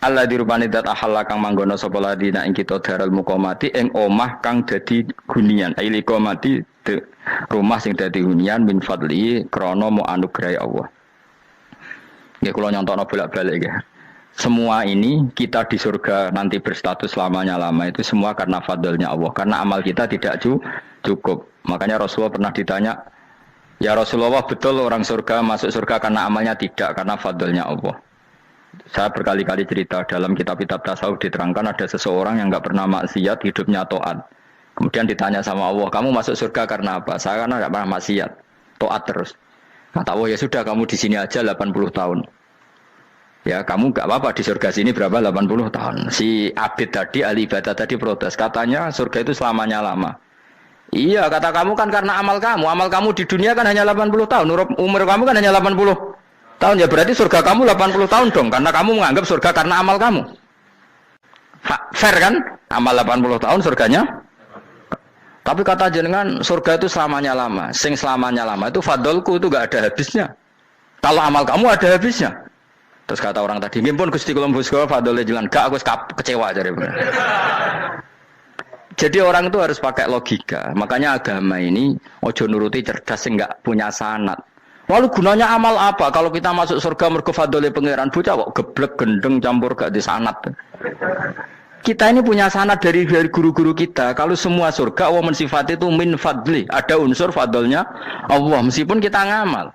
Alladzi rupane dat ahalla kang manggono sapa ladina ing kita darul muqamati ing omah kang dadi gunian. Aili qamati rumah sing dadi hunian min fadli krana mu anugerah Allah. Nggih kula nyontokno bolak-balik ya. Semua ini kita di surga nanti berstatus lamanya-lama itu semua karena fadlnya Allah. Karena amal kita tidak cukup. Makanya Rasulullah pernah ditanya, "Ya Rasulullah, betul orang surga masuk surga karena amalnya tidak karena fadlnya Allah?" Saya berkali-kali cerita dalam kitab-kitab tasawuf diterangkan ada seseorang yang enggak pernah maksiat, hidupnya taat. Kemudian ditanya sama Allah, "Kamu masuk surga karena apa?" "Saya karena enggak pernah maksiat, taat terus." Kata Allah, "Ya sudah kamu di sini aja 80 tahun." Ya kamu enggak apa-apa di surga sini berapa 80 tahun. Si Abid tadi, ahli ibadah tadi protes. Katanya surga itu selamanya lama. Iya kata kamu kan karena amal kamu. Amal kamu di dunia kan hanya 80 tahun. Umur kamu kan hanya 80 tahun. Ya berarti surga kamu 80 tahun dong. Karena kamu menganggap surga karena amal kamu. Fair kan? Amal 80 tahun surganya. Tapi kata jenengan surga itu selamanya lama. Sing selamanya lama itu fadolku itu gak ada habisnya. Kalau amal kamu ada habisnya. Terus kata orang tadi, "Ngimpun Gusti kula mbus kula fadole jenengan." Gak aku kecewa jare. Jadi orang itu harus pakai logika. Makanya agama ini ojo nuruti cerdas sing enggak punya sanad. Lalu gunanya amal apa? Kalau kita masuk surga mergo fadhole pangeran bocah kok geblek gendeng campur gak di sanad. Kita ini punya sanad dari guru-guru kita. Kalau semua surga Allah mensifati itu min fadli, ada unsur fadlnya Allah meskipun kita ngamal.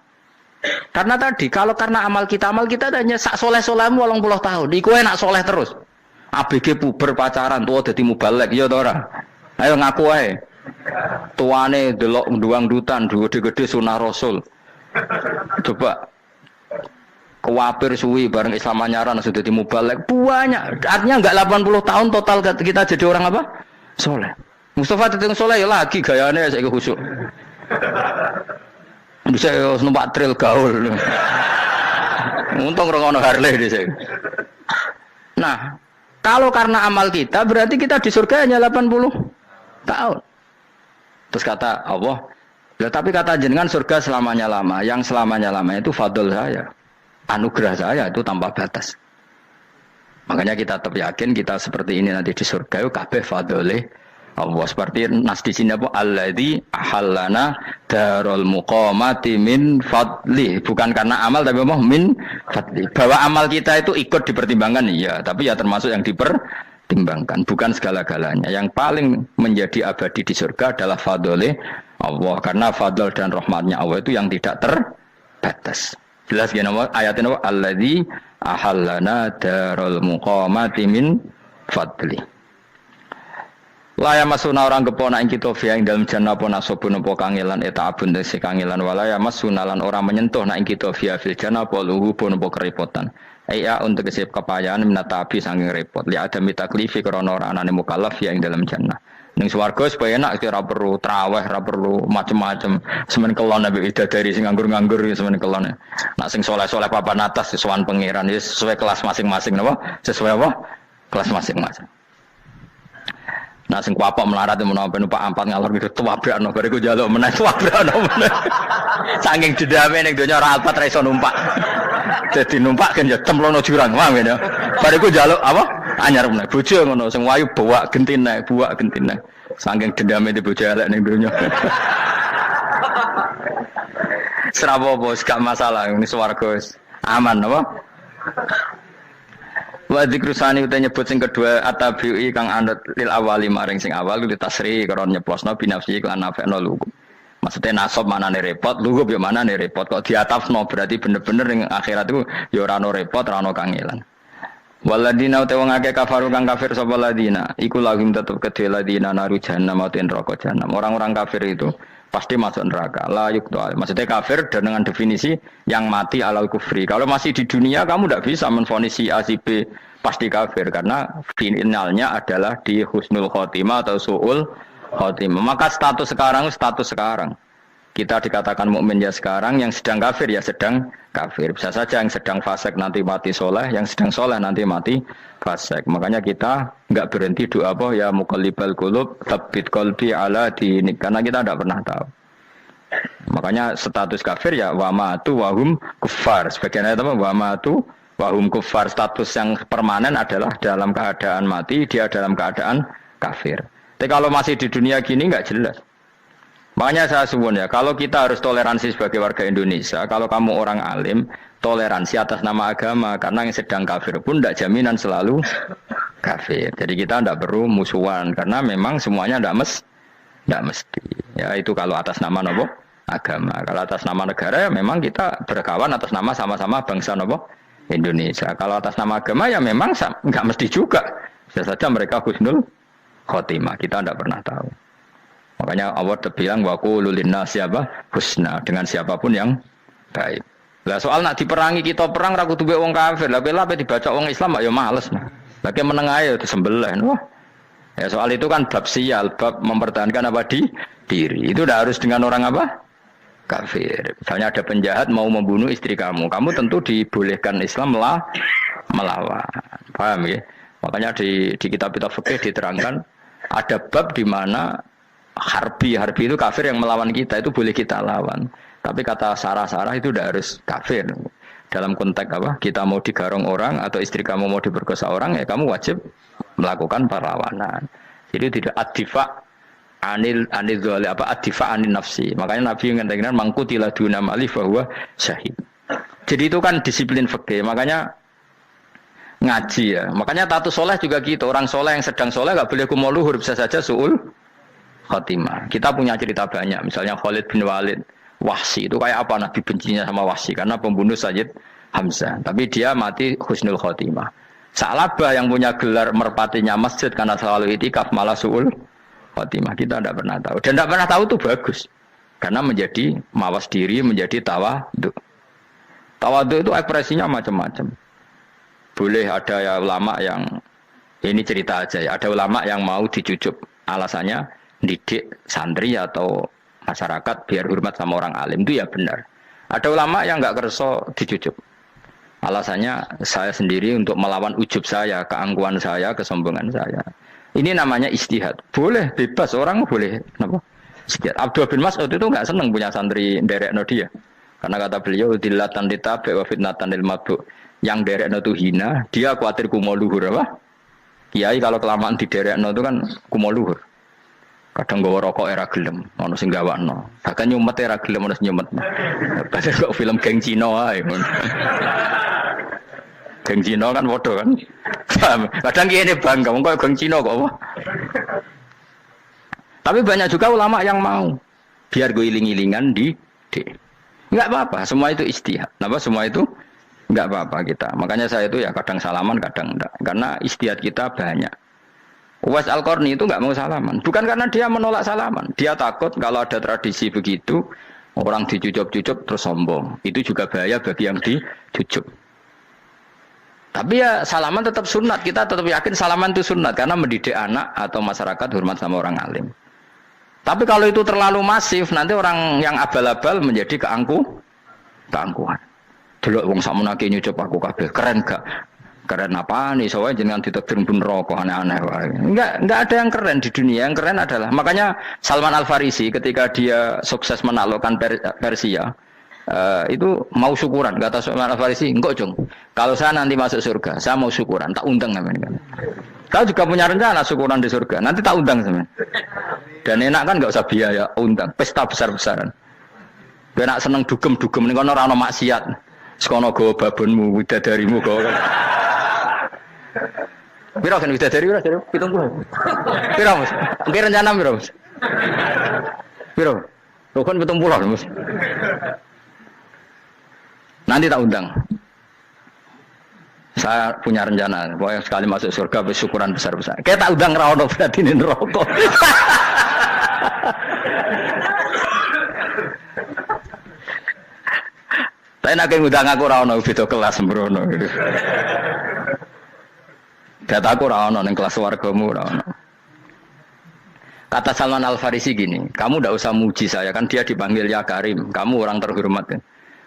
Karena tadi kalau karena amal kita hanya sak soleh-solehmu 80 tahun. Iku enak soleh terus. ABG puber pacaran tua dadi mubalek ya ta ora? Ayo ngaku ae. Tuane delok nduang dutan gede-gede sunah Rasul. Coba kuwapir suwi bareng Islam anyaran sudah dadi mubalek banyak. Artinya enggak 80 tahun total kita jadi orang apa? Soleh. Mustafa teteng soleh ya lagi gayane saiki khusuk. Bisa numpak trail gaul. Untung ora ono Harley dhisik. Nah, kalau karena amal kita berarti kita di surga hanya 80 tahun. Terus kata Allah, ya, tapi kata jenengan surga selamanya lama. Yang selamanya lama itu fadl saya. Anugerah saya itu tanpa batas. Makanya kita tetap yakin kita seperti ini nanti di surga itu kabeh fadlih Allah. Seperti nas di sini apa? Alladzi ahallana darul muqamati min fadli. Bukan karena amal tapi apa? Min fadli. Bahwa amal kita itu ikut dipertimbangkan iya, tapi ya termasuk yang dipertimbangkan, bukan segala-galanya. Yang paling menjadi abadi di surga adalah fadlih Allah, karena fadl dan rahmatnya Allah itu yang tidak terbatas. Jelas ya nama ayatnya apa? Alladzi ahallana darul muqamati min fadli. Laya masuna orang kepona ing kita via ing dalam jannah apa nasobun apa kangelan eta abun desi kangelan walaya masuna lan orang menyentuh nak ing kita via fil jannah apa luhu pun apa kerepotan. Iya untuk kesip kepayaan minata api saking repot. Li ada mitaklifi krana ora anane mukallaf via ing dalam jannah. Ning swarga supaya enak ora perlu traweh, ora perlu macam-macam. Semen kelon nabi dari sing nganggur-nganggur semen kelon. Nak sing saleh-saleh papan atas sowan pangeran sesuai kelas masing-masing napa? Sesuai apa? Kelas masing-masing. Nah sing kuapok melarat menawa numpak ampat ngalor gitu tuwabrakno bariku njaluk meneh tuwabrakno meneh. Saking dendame ning donya ora alpat ra iso numpak. Dadi numpak kan ya templono jurang wae ya. Bariku njaluk apa? Anyar meneh. Bojo ngono sing wayu buak gentine. Saking dendame di bojo elek ning donya. Serapo bos gak masalah ini swarga aman apa? Wa dzikrusani uta nyebut sing kedua atabi'i kang anut lil awali maring sing awal li tasri karo nyeplosno binafsi lan nafekno lugu. Maksudnya nasab manane repot, lugu yo manane repot kok diatafno berarti bener-bener ning akhirat itu yo ora ono repot, ora ono kangelan. Waladina uta wong akeh kafaru kang kafir sapa ladina, iku lahum tetep kedhe ladina naru jahannam ten neraka jahanam. Orang-orang kafir itu pasti masuk neraka. La yuqtal. Maksudnya kafir dengan definisi yang mati alal kufri. Kalau masih di dunia kamu tidak bisa menvonis si A si B pasti kafir karena finalnya adalah di husnul khotimah atau suul khotimah. Maka status sekarang. Kita dikatakan mukmin ya sekarang, yang sedang kafir ya sedang kafir. Bisa saja yang sedang fasik nanti mati soleh, yang sedang soleh nanti mati fasik. Makanya kita enggak berhenti doa apa ya muqallibal qulub tsabbit qalbi ala dinik, karena kita tidak pernah tahu. Makanya status kafir ya wa matu wa hum kuffar. Sebagian ayat apa wa matu wa hum kuffar, status yang permanen adalah dalam keadaan mati, dia dalam keadaan kafir. Tapi kalau masih di dunia gini enggak jelas. Makanya saya suwun ya, kalau kita harus toleransi sebagai warga Indonesia, kalau kamu orang alim, toleransi atas nama agama, karena yang sedang kafir pun tidak jaminan selalu kafir. Jadi kita tidak perlu musuhan, karena memang semuanya tidak mesti. Ya itu kalau atas nama nopo agama. Kalau atas nama negara ya memang kita berkawan atas nama sama-sama bangsa nopo Indonesia. Kalau atas nama agama ya memang nggak mesti juga. Bisa saja mereka husnul khotimah, kita tidak pernah tahu. Makanya Allah bilang wa qulu linnasi apa husna, dengan siapapun yang baik. Lah soal nak diperangi kita perang ra kudu wong kafir. Lah pelah dibaca wong Islam ya males nah. Lagi meneng ae disembelih. Wah. Ya soal itu kan bab sial, bab mempertahankan apa diri. Itu udah harus dengan orang apa? Kafir. Misalnya ada penjahat mau membunuh istri kamu tentu dibolehkan Islam melawan. Paham ya? Makanya di kitab-kitab fikih diterangkan ada bab di mana harbi itu kafir yang melawan kita itu boleh kita lawan. Tapi kata sarah itu udah harus kafir. Dalam konteks apa? Kita mau digarong orang atau istri kamu mau diperkosa orang ya kamu wajib melakukan perlawanan. Jadi tidak adifa anil dzali apa adifa anin nafsi. Makanya Nabi mengatakan mangkutila duna mali bahwa syahid. Jadi itu kan disiplin fikih. Makanya ngaji ya. Makanya tatus soleh juga gitu. Orang soleh yang sedang soleh nggak boleh kumo luhur, bisa saja suul khotimah. Kita punya cerita banyak. Misalnya Khalid bin Walid, Wahsy itu kayak apa Nabi bencinya sama Wahsy karena pembunuh Sayyid Hamzah. Tapi dia mati husnul khotimah. Sa'labah yang punya gelar merpatinya masjid karena selalu itikaf malah suul khotimah. Kita tidak pernah tahu. Dan tidak pernah tahu itu bagus. Karena menjadi mawas diri, menjadi tawadhu. Tawadhu itu ekspresinya macam-macam. Boleh ada ya ulama yang ini cerita aja ya. Ada ulama yang mau dicucup. Alasannya didik santri atau masyarakat biar hormat sama orang alim. Itu ya benar. Ada ulama yang nggak kerso dicucup. Alasannya saya sendiri untuk melawan ujub saya, keangkuhan saya, kesombongan saya. Ini namanya istihad. Boleh, bebas. Orang boleh. Kenapa? Istihad. Abdul bin Mas'ud itu nggak senang punya santri nderekno dia. Karena kata beliau, dillatan ditabe wa fitnatan lil mabuk. Yang nderekno itu hina, dia khawatir kumo luhur. Apa? Kiai kalau kelamaan di nderekno itu kan kumo luhur. Kadang gawa rokok era gelem, ono sing gawakno. Bahkan nyumet era gelem ono sing nyumet. Padahal kok film geng Cina wae. Geng Cina kan padha kan. Kadang kene bangga wong kok geng Cina kok apa. Tapi banyak juga ulama yang mau biar gue iling-ilingan di enggak apa-apa, semua itu istihad. Napa semua itu enggak apa-apa kita. Makanya saya itu ya kadang salaman, kadang enggak. Karena istihad kita banyak. Uwais Al-Qarni itu nggak mau salaman, bukan karena dia menolak salaman, dia takut kalau ada tradisi begitu orang dicucup-cucup terus sombong, itu juga bahaya bagi yang dicucup. Tapi ya salaman tetap sunat, kita tetap yakin salaman itu sunat karena mendidik anak atau masyarakat hormat sama orang alim. Tapi kalau itu terlalu masif, nanti orang yang abal-abal menjadi keangkuhan. Delok wong sakmenake nyucup aku kabeh, keren gak? Keren apa nih? Soalnya jangan ditakdir pun rokok aneh-aneh. Enggak ada yang keren di dunia. Yang keren adalah makanya Salman Al Farisi ketika dia sukses menaklukkan Persia itu mau syukuran. Kata Salman Al Farisi, enggak Jong. Kalau saya nanti masuk surga, saya mau syukuran. Tak undang namanya. Kau juga punya rencana syukuran di surga. Nanti tak undang sama. Dan enak kan enggak usah biaya undang. Pesta besar-besaran. Enak seneng dugem-dugem ning kono ora ono maksiat. Sekono go babonmu, widadarimu go. Piro kan widadari ora jare 70. Piro Mas? Oke rencana piro Mas? Piro? Rokon 70 Mas. Nanti tak undang. Saya punya rencana, pokoknya sekali masuk surga bersyukuran besar-besar. Kayak tak undang ra ono berarti ning neraka. Tapi nek ngundang aku ra ono beda kelas sembrono. Dataku ora ono ning kelas wargamu ora ono. Kata Salman Al Farisi gini, kamu ndak usah muji saya kan dia dipanggil ya Karim, kamu orang terhormat kan.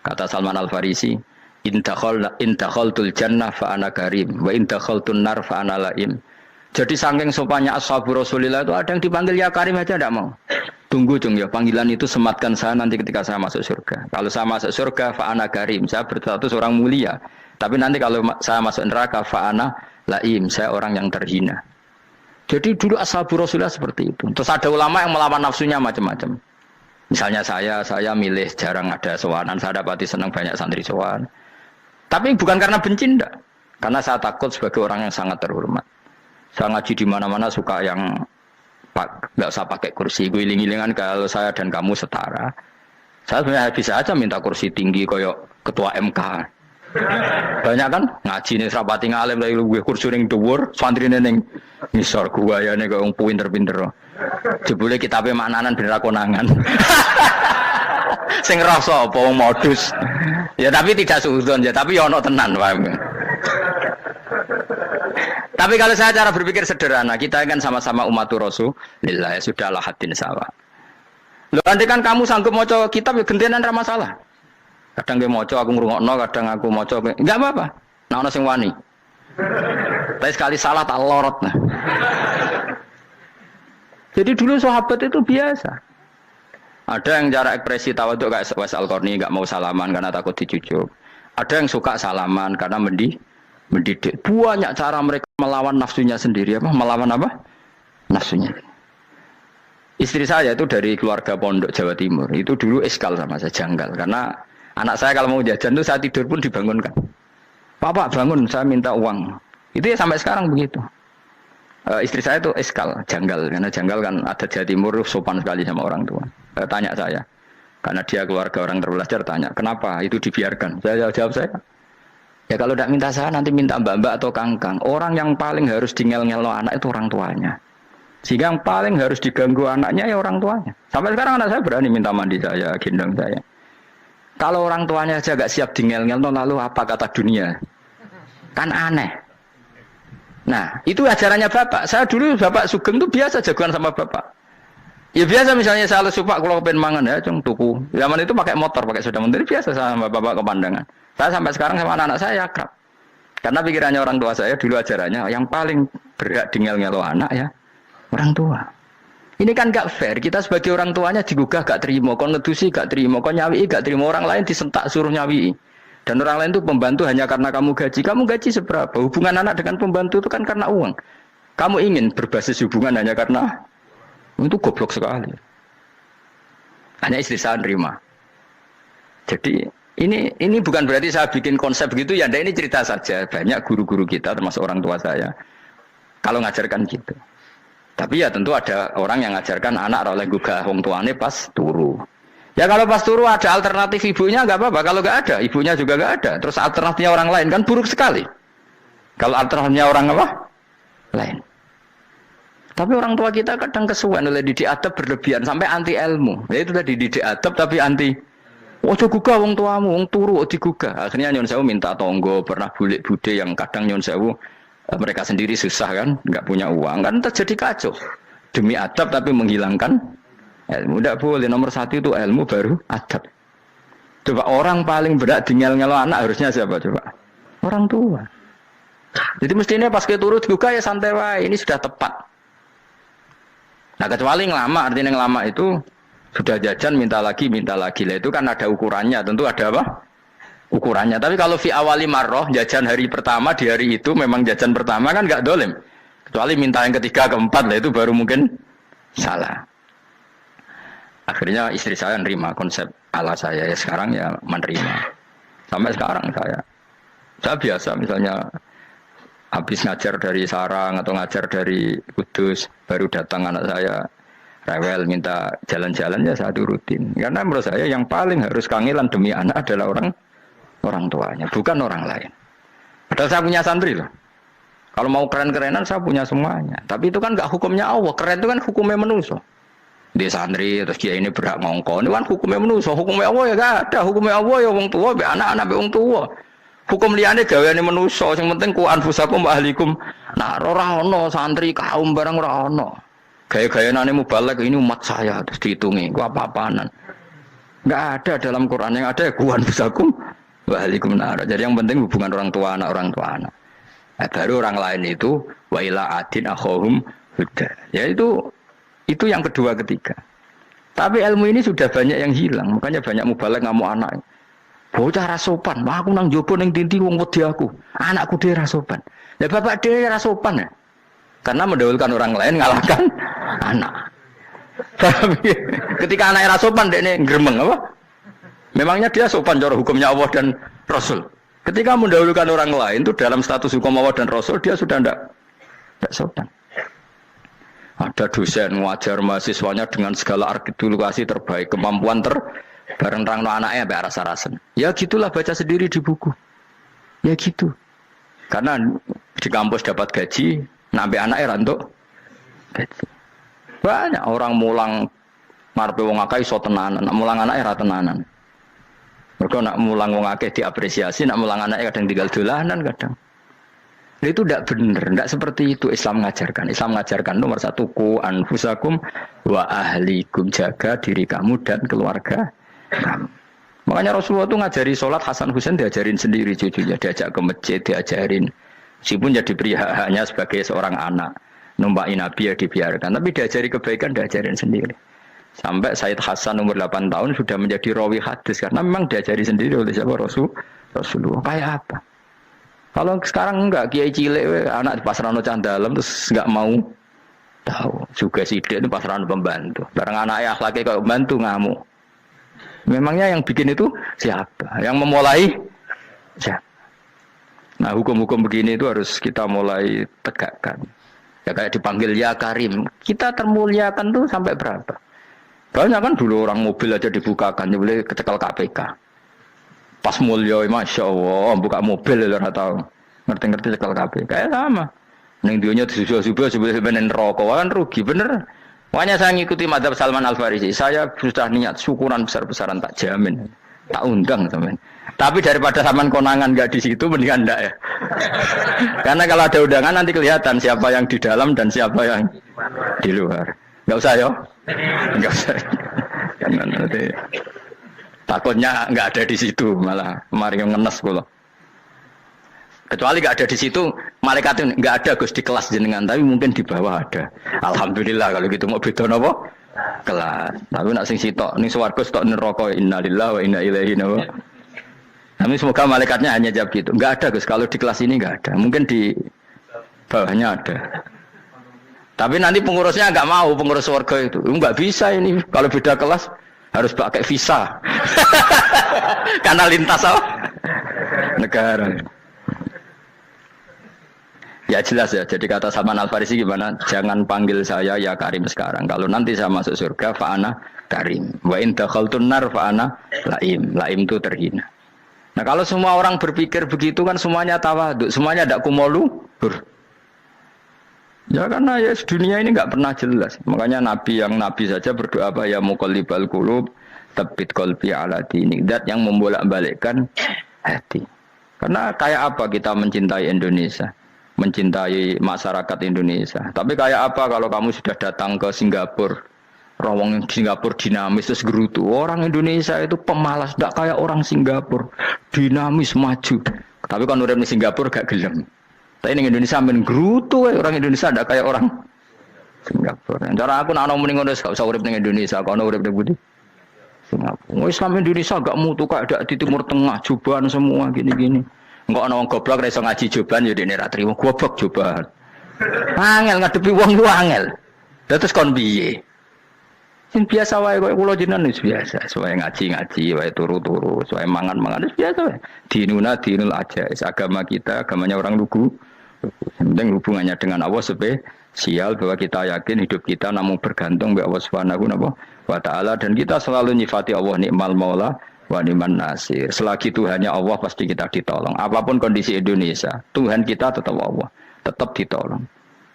Kata Salman Al Farisi, in dakhaltul jannah fa ana karim wa in dakhaltun nar fa ana laim. Jadi saking sopannya ashabu Rasulillah itu ada yang dipanggil ya Karim aja ndak mau. Tunggu Jung ya, panggilan itu sematkan saya nanti ketika saya masuk surga. Kalau saya masuk surga fa ana karim, saya berstatus orang mulia. Tapi nanti kalau saya masuk neraka fa ana laim, saya orang yang terhina. Jadi dulu ashabu Rasulullah seperti itu. Terus ada ulama yang melawan nafsunya macam-macam. Misalnya saya milih jarang ada sowanan, saya dapati senang banyak santri sowan. Tapi bukan karena benci enggak. Karena saya takut sebagai orang yang sangat terhormat. Saya ngaji di mana-mana suka yang enggak usah pakai kursi, guling-gilingan kalau saya dan kamu setara. Saya sebenarnya bisa aja minta kursi tinggi koyok ketua MK. Banyak kan ngaji nih serapati ngalim dari gue kursi ning dhuwur santri ning ngisor gua ya nek wong pinter-pinter. Jebule kitabe maknanan ben ra konangan. Sing rasa apa wong modus. Ya tapi tidak suudzon ya, tapi ya ono tenan paham. Tapi kalau saya cara berpikir sederhana, kita kan sama-sama umatur Rasulillah, ya sudahlah hadin sawa. Lho andai kan kamu sanggup maca kitab ya gentenan ra masalah. Kadang dia moco aku ngrungokno, kadang aku moco enggak apa-apa. Nah ono sing wani. Tapi sekali salah tak lorot nah. Jadi dulu sahabat itu biasa. Ada yang cara ekspresi tawadhu kayak Uwais Al-Qarni enggak mau salaman karena takut dicucuk. Ada yang suka salaman karena mendidik. Banyak cara mereka melawan nafsunya sendiri apa? Melawan apa? nafsunya. Istri saya itu dari keluarga pondok Jawa Timur. Itu dulu eskal sama saya, janggal. Karena anak saya kalau mau jajan tuh saya tidur pun dibangunkan. Pak bangun, saya minta uang. Itu ya sampai sekarang begitu. Istri saya itu eskal, janggal. Karena janggal kan ada Jawa Timur sopan sekali sama orang tua. Tanya saya. Karena dia keluarga orang terpelajar, tanya, kenapa itu dibiarkan? Saya jawab saya. Ya kalau tidak minta saya, nanti minta mbak-mbak atau kangkang. Orang yang paling harus dingel-ngelo anak itu orang tuanya. Sehingga yang paling harus diganggu anaknya ya orang tuanya. Sampai sekarang anak saya berani minta mandi saya, gendong saya. Kalau orang tuanya saja gak siap dingel-ngelo, lalu apa kata dunia? Kan aneh. Nah, itu ajarannya bapak. Saya dulu bapak Sugeng itu biasa jagoan sama bapak. Ya biasa misalnya saya lesupak kalau kepen mangan ya, cung tuku. Zaman itu pakai motor, pakai sepeda motor, biasa sama bapak ke pandangan. Saya sampai sekarang sama anak-anak saya akrab. Karena pikirannya orang tua saya dulu ajarannya yang paling berhak dingel-ngelo anak ya orang tua. Ini kan gak fair. Kita sebagai orang tuanya digugah gak terima, kon ngedusi gak terima, kon nyawi gak terima, orang lain disentak suruh nyawi. Dan orang lain itu pembantu hanya karena kamu gaji. Kamu gaji seberapa? Hubungan anak dengan pembantu itu kan karena uang. Kamu ingin berbasis hubungan hanya karena itu goblok sekali. Hanya istri saya nerima. Jadi ini bukan berarti saya bikin konsep begitu ya. Ini cerita saja. Banyak guru-guru kita termasuk orang tua saya kalau ngajarkan gitu. Tapi ya tentu ada orang yang ngajarkan anak oleh gugah wong tuane pas turu. Ya kalau pas turu ada alternatif ibunya nggak apa-apa. Kalau nggak ada, ibunya juga nggak ada. Terus alternatifnya orang lain kan buruk sekali. Kalau alternatifnya orang apa? Lain. Tapi orang tua kita kadang kesuwen oleh didik adab berlebihan sampai anti ilmu. Ya itu tadi didik adab tapi anti. Ojo gugah wong tuamu, wong turu digugah. Akhirnya Nyon Sewu minta tonggo, pernah bulik bude yang kadang Nyon Sewu mereka sendiri susah kan, nggak punya uang kan terjadi kacau. Demi adab tapi menghilangkan ilmu. Tidak boleh. Nomor satu itu ilmu baru adab. Coba orang paling berat dingel-ngelo anak harusnya siapa coba? Orang tua. Jadi mestinya pas kita turut juga ya santai wae. Ini sudah tepat. Nah kecuali ngelama, artinya ngelama itu sudah jajan minta lagi lah itu kan ada ukurannya. Tentu ada apa? Ukurannya. Tapi kalau fi awali marroh jajan hari pertama di hari itu memang jajan pertama kan nggak dolim. Kecuali minta yang ketiga keempat lah itu baru mungkin salah. Akhirnya istri saya nerima konsep ala saya ya sekarang ya menerima. Sampai sekarang saya biasa misalnya habis ngajar dari Sarang atau ngajar dari Kudus baru datang anak saya rewel minta jalan-jalan ya saya turutin. Karena menurut saya yang paling harus kangelan demi anak adalah orang tuanya, bukan orang lain. Padahal saya punya santri loh. Kalau mau keren-kerenan saya punya semuanya. Tapi itu kan nggak hukumnya Allah. Keren itu kan hukumnya manusia. Dia santri terus dia ini berhak ngongkon. Itu kan hukumnya manusia. Hukumnya Allah ya gak ada. Hukumnya Allah ya wong tua, be anak-anak be wong tua. Hukum liyane gaweane manusia. Yang penting ku anfusakum wa ahlikum. Nah, ora ono santri kaum barang ora ono. Gaya-gayanane mubalek ini umat saya terus dihitungi. Ku apa-apaanan. Enggak ada dalam Quran yang ada ya ku anfusakum wa ahlikum nar. Jadi yang penting hubungan orang tua anak. Nah, baru orang lain itu wa ila adin akhahum huda. Ya itu yang kedua ketiga. Tapi ilmu ini sudah banyak yang hilang. Makanya banyak mubalek ngamuk anak. Bocah rasopan, aku nang jopo ning tinti wong wedi aku. Anakku dhewe rasopan. Lah bapak dhewe rasopan ya. Karena mendahulukan orang lain ngalahkan anak. Tapi ketika anaknya rasopan dekne gremeng apa? Memangnya dia sopan cara hukumnya Allah dan Rasul. Ketika mendahulukan orang lain itu dalam status hukum Allah dan Rasul dia sudah tidak sopan. Ada dosen ngajar mahasiswanya dengan segala artikulasi terbaik, kemampuan bareng rangno anaknya sampai rasa-rasen. Ya gitulah baca sendiri di buku. Ya gitu. Karena di kampus dapat gaji, nambe anaknya rantuk gaji. Banyak orang mulang ngarepe wong akeh iso tenanan, nak mulang anaknya ra tenanan. Mergo nak mulang wong akeh diapresiasi, nak mulang anaknya kadang tinggal dolanan kadang. Itu tidak benar, tidak seperti itu Islam mengajarkan. Islam mengajarkan nomor satu ku anfusakum wa ahlikum, jaga diri kamu dan keluarga kamu. Makanya Rasulullah itu ngajari sholat Hasan Husain diajarin sendiri cucunya, diajak ke masjid diajarin. Meskipun jadi beri hak-haknya sebagai seorang anak, numpaki Nabi ya dibiarkan, tapi diajari kebaikan diajarin sendiri. Sampai Sayyid Hasan umur 8 tahun sudah menjadi rawi hadis karena memang diajari sendiri oleh siapa Rasulullah. Kayak apa? Kalau sekarang enggak, kiai cilik anak di pasar cah dalam terus enggak mau Tahu. Juga sidik itu pasaran pembantu. Barang anaknya akhlaknya kayak pembantu ngamuk. Memangnya yang bikin itu siapa? Yang memulai siapa? Nah, hukum-hukum begini itu harus kita mulai tegakkan. Ya kayak dipanggil ya Karim. Kita termuliakan tuh sampai berapa? Banyak kan dulu orang mobil aja dibukakan, dia boleh kecekal KPK. Pas mulia, masya Allah, buka mobil ya tahu. Ngerti-ngerti cekal KPK. Kayak sama. Neng dunia disusul-susul sebelum rokok kan rugi bener. Makanya saya ngikuti mazhab Salman Al Farisi. Saya sudah niat syukuran besar-besaran tak jamin, tak undang teman. Tapi daripada saman konangan nggak di situ, mendingan enggak ya. Karena kalau ada undangan nanti kelihatan siapa yang di dalam dan siapa yang di luar. Nggak usah yo, nggak usah. Karena nanti takutnya nggak ada di situ malah mari yang ngenes kalau. Kecuali nggak ada di situ, malaikat itu nggak ada Gus di kelas jenengan, tapi mungkin di bawah ada. Alhamdulillah kalau gitu mau beda nopo kelas. Tapi nak sing sitok, ning swarga sitok neraka innalillahi wa inna ilaihi raji'un. Tapi semoga malaikatnya hanya jawab gitu. Nggak ada Gus, kalau di kelas ini nggak ada. Mungkin di bawahnya ada. Tapi nanti pengurusnya nggak mau, pengurus warga itu nggak bisa ini. Kalau beda kelas harus pakai visa. Karena lintas apa? Negara. Ya jelas ya, jadi kata Salman Al Farisi gimana? Jangan panggil saya ya Karim sekarang. Kalau nanti saya masuk surga, fa'ana Karim. Wa in dakhaltun nar fa'ana Laim. Laim itu terhina. Nah kalau semua orang berpikir begitu kan semuanya tawaduk, semuanya ada kumoluhur. Ya karena ya dunia ini nggak pernah jelas. Makanya Nabi yang Nabi saja berdoa apa ya muqallibal qulub, tsabbit qalbi ala dinik. Dat yang membolak-balikkan hati. Karena kayak apa kita mencintai Indonesia? Mencintai masyarakat Indonesia. Tapi kayak apa kalau kamu sudah datang ke Singapura, rawang Singapura dinamis terus gerutu. Orang Indonesia itu pemalas, tidak kayak orang Singapura, dinamis maju. Tapi kan urip di Singapura gak gelem. Tapi di Indonesia men gerutu, orang Indonesia tidak kayak orang Singapura. Cara aku nak ngomong ngono gak usah urip di Indonesia, kalau urip di Budi. Singapura. Islam Indonesia gak mutu kayak di Timur Tengah, jubahan semua gini-gini. Enggak ana wong goblok ra iso ngaji joban ya dene ra trimo goblok joban. Angel ngadepi wong ku angel. Terus kon piye? Sing biasa wae koyo kula jenengan wis biasa, wae ngaji-ngaji, wae turu-turu, wae mangan-mangan wis biasa wae. Dinul aja, agama kita, agamanya orang lugu. Penting hubungannya dengan Allah spesial bahwa kita yakin hidup kita namun bergantung kepada Allah Subhanahu wa taala dan kita selalu nyifati Allah nikmal maula wa ni'man nasir. Selagi Tuhannya Allah pasti kita ditolong. Apapun kondisi Indonesia, Tuhan kita tetap Allah, tetap ditolong.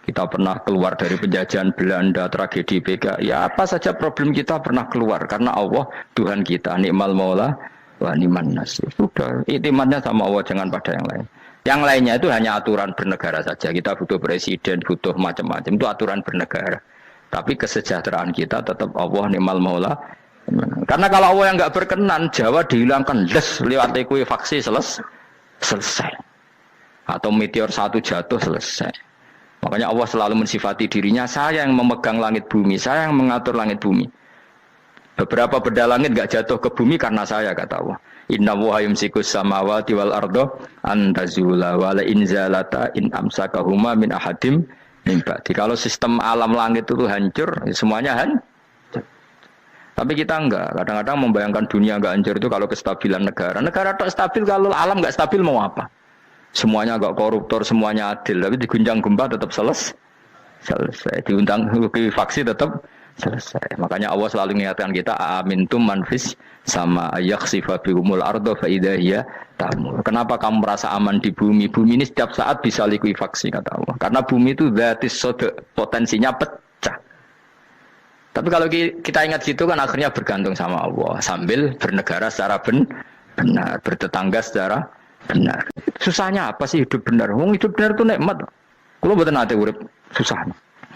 Kita pernah keluar dari penjajahan Belanda, tragedi PKI, ya apa saja problem kita pernah keluar karena Allah Tuhan kita, nikmal maula wa ni'man nasir. Sudah, iktimatnya sama Allah, jangan pada yang lain. Yang lainnya itu hanya aturan bernegara saja. Kita butuh presiden, butuh macam-macam, itu aturan bernegara. Tapi kesejahteraan kita tetap Allah nikmal maula. Karena kalau Allah yang nggak berkenan, Jawa dihilangkan, lewat likuifaksi selesai. Atau meteor satu jatuh selesai. Makanya Allah selalu mensifati dirinya, saya yang memegang langit bumi, saya yang mengatur langit bumi. Beberapa benda langit nggak jatuh ke bumi karena saya, kata Allah. Inna wa yumsikus samawati wal ardo antazula wala inzalata in amsakahuma min ahadim min ba'di. Kalau sistem alam langit itu hancur, semuanya hancur. Tapi kita enggak, kadang-kadang membayangkan dunia enggak hancur itu kalau kestabilan negara. Negara tak stabil, kalau alam enggak stabil mau apa? Semuanya enggak koruptor, semuanya adil, tapi diguncang gempa tetap selesai. Diundang faksi tetap selesai. Makanya Allah selalu mengingatkan kita, amintum manfis sama yakhsifa bihumul ardo fa idza hiya tamur. Kenapa kamu merasa aman di bumi? Bumi ini setiap saat bisa likuifaksi, kata Allah. Karena bumi itu dzatis sodok, potensinya pecah. Tapi kalau kita ingat situ kan akhirnya bergantung sama Allah sambil bernegara secara benar, bertetangga secara benar. Susahnya apa sih hidup benar? Wong hidup benar itu nikmat. Kalau mboten nate urip susah.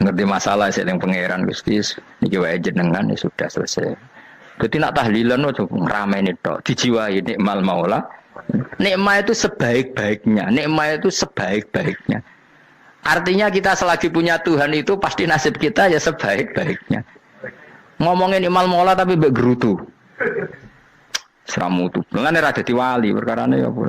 Ngerti masalah sing pangeran Gusti niki wae jenengan ya sudah selesai. Dadi nak tahlilan ojo ngrameni tok, dijiwai nikmal maula. Nikmat itu sebaik-baiknya, nikmat itu sebaik-baiknya. Artinya kita selagi punya Tuhan itu pasti nasib kita ya sebaik-baiknya. Ngomongin imal mola tapi mbek gerutu. Seramutu. Mulane ra dadi wali perkarane ya apa.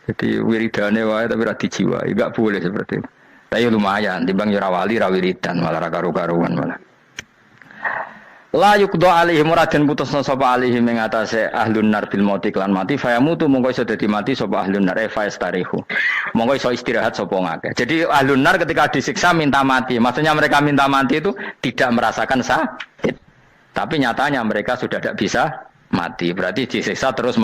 Jadi wiridane wae tapi ra dijiwai, enggak boleh seperti itu. Tapi lumayan, timbang yo rawali rawiridan malah ra karu-karuan malah. La yuqdo alaihim raden putusna sapa alaihim ing atase ahlun nar bil mauti lan mati fayamutu mongko iso dadi mati sapa ahlun nar faistarihu. Mongko iso istirahat sapa ngakeh. Jadi ahlun nar ketika disiksa minta mati. Maksudnya mereka minta mati itu tidak merasakan sakit. Tapi nyatanya mereka sudah tidak bisa mati. Berarti disiksa terus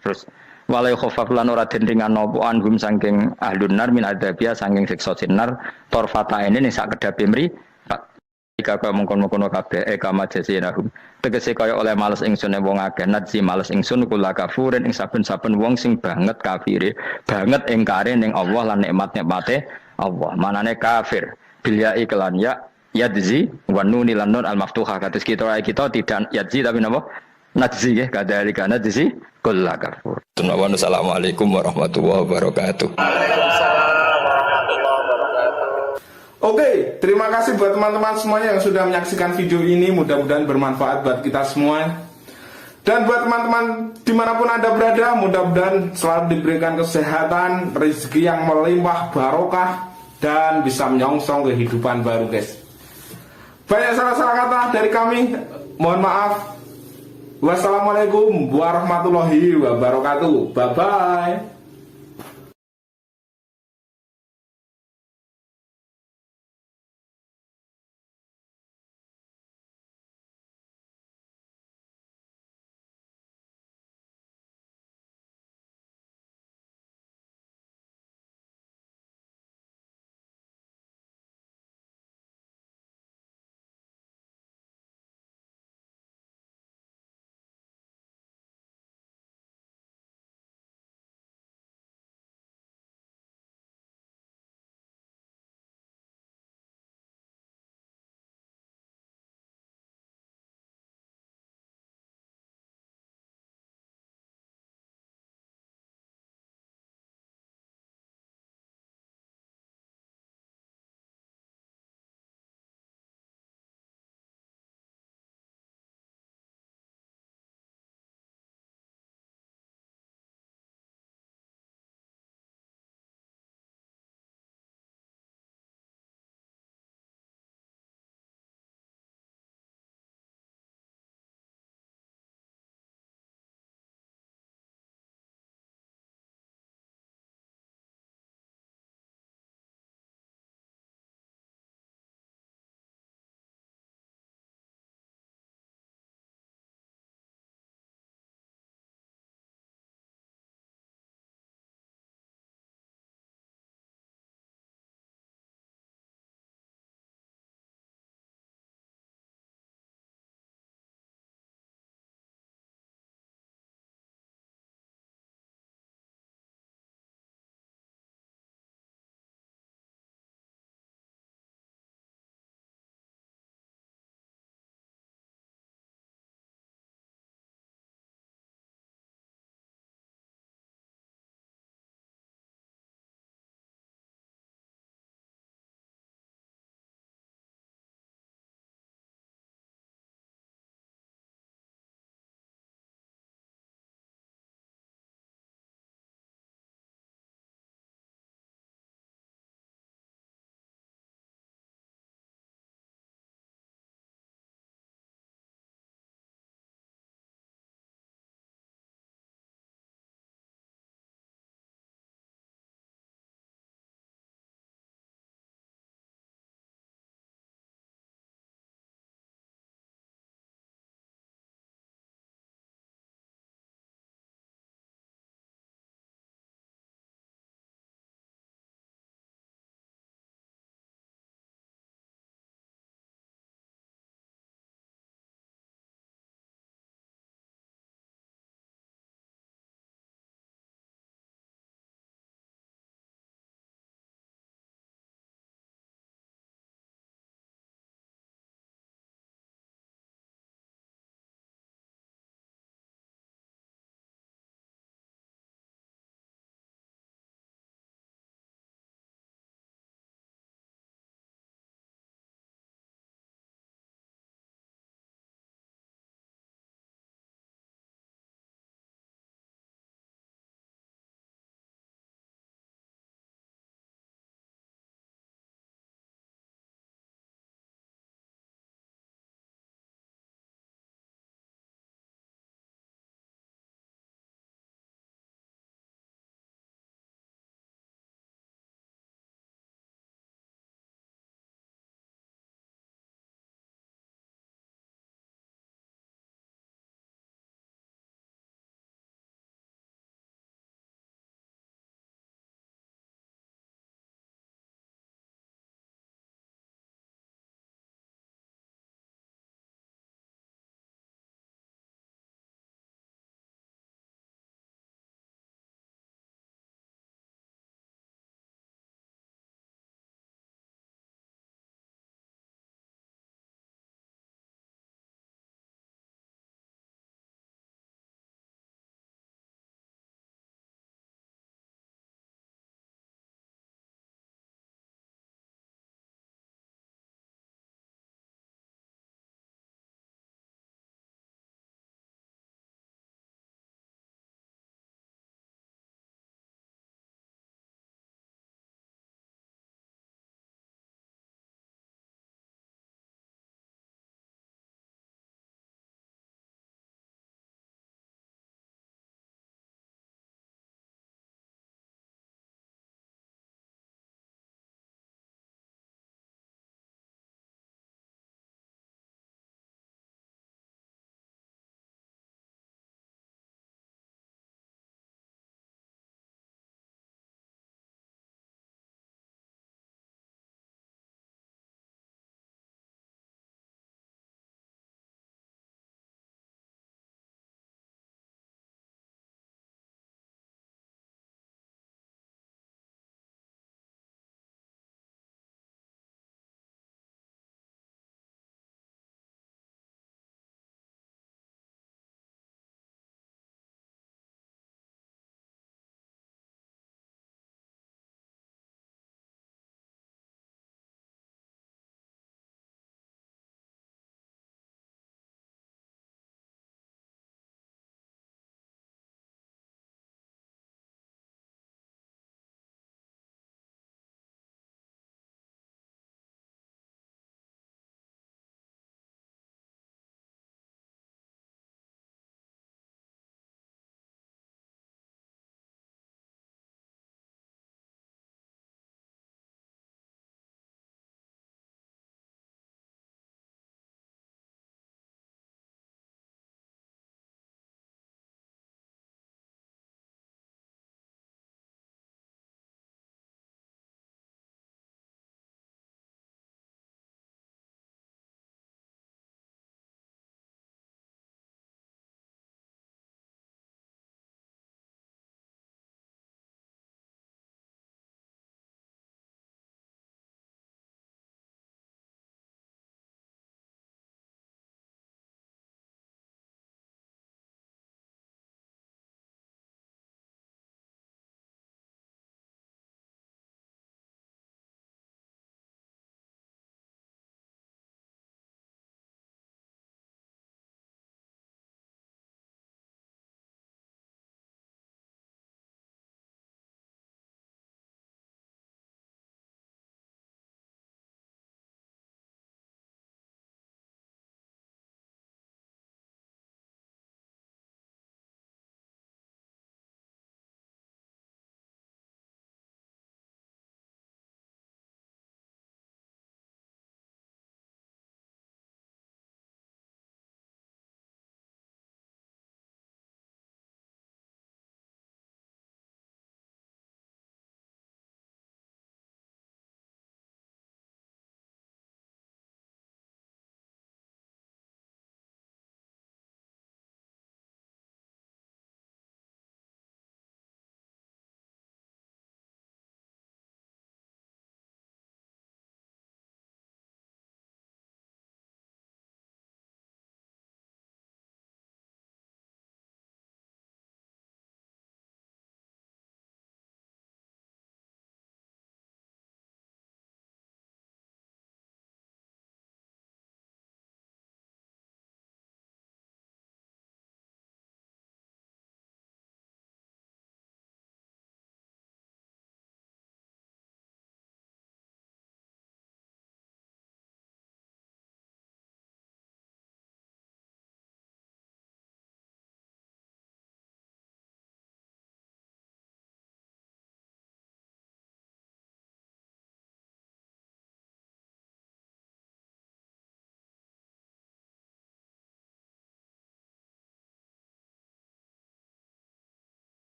terus walai khofaf lan ora den ringan napa anhum saking ahlun nar min adzabia saking siksa sinar torfata ini ning sak kedape mri jika kaya mongkon-mongkon kabeh kama jasinahum tegese kaya oleh males ingsun wong akeh nadzi males ingsun kula kafurin ing saben-saben wong sing banget kafire banget ingkare ning Allah lan nikmat-nikmate Allah manane kafir bilya iklan ya yadzi wa nunil nun al maftuhah kados kita tidak yadzi tapi napa nadzi nggih kadhalika nadzi kula kafur. Assalamualaikum warahmatullahi wabarakatuh. Oke, terima kasih buat teman-teman semuanya yang sudah menyaksikan video ini. Mudah-mudahan bermanfaat buat kita semua. Dan buat teman-teman dimanapun Anda berada, mudah-mudahan selalu diberikan kesehatan, rezeki yang melimpah, barokah, dan bisa menyongsong kehidupan baru, guys. Banyak salah-salah kata dari kami, mohon maaf. Wassalamualaikum warahmatullahi wabarakatuh. Bye-bye.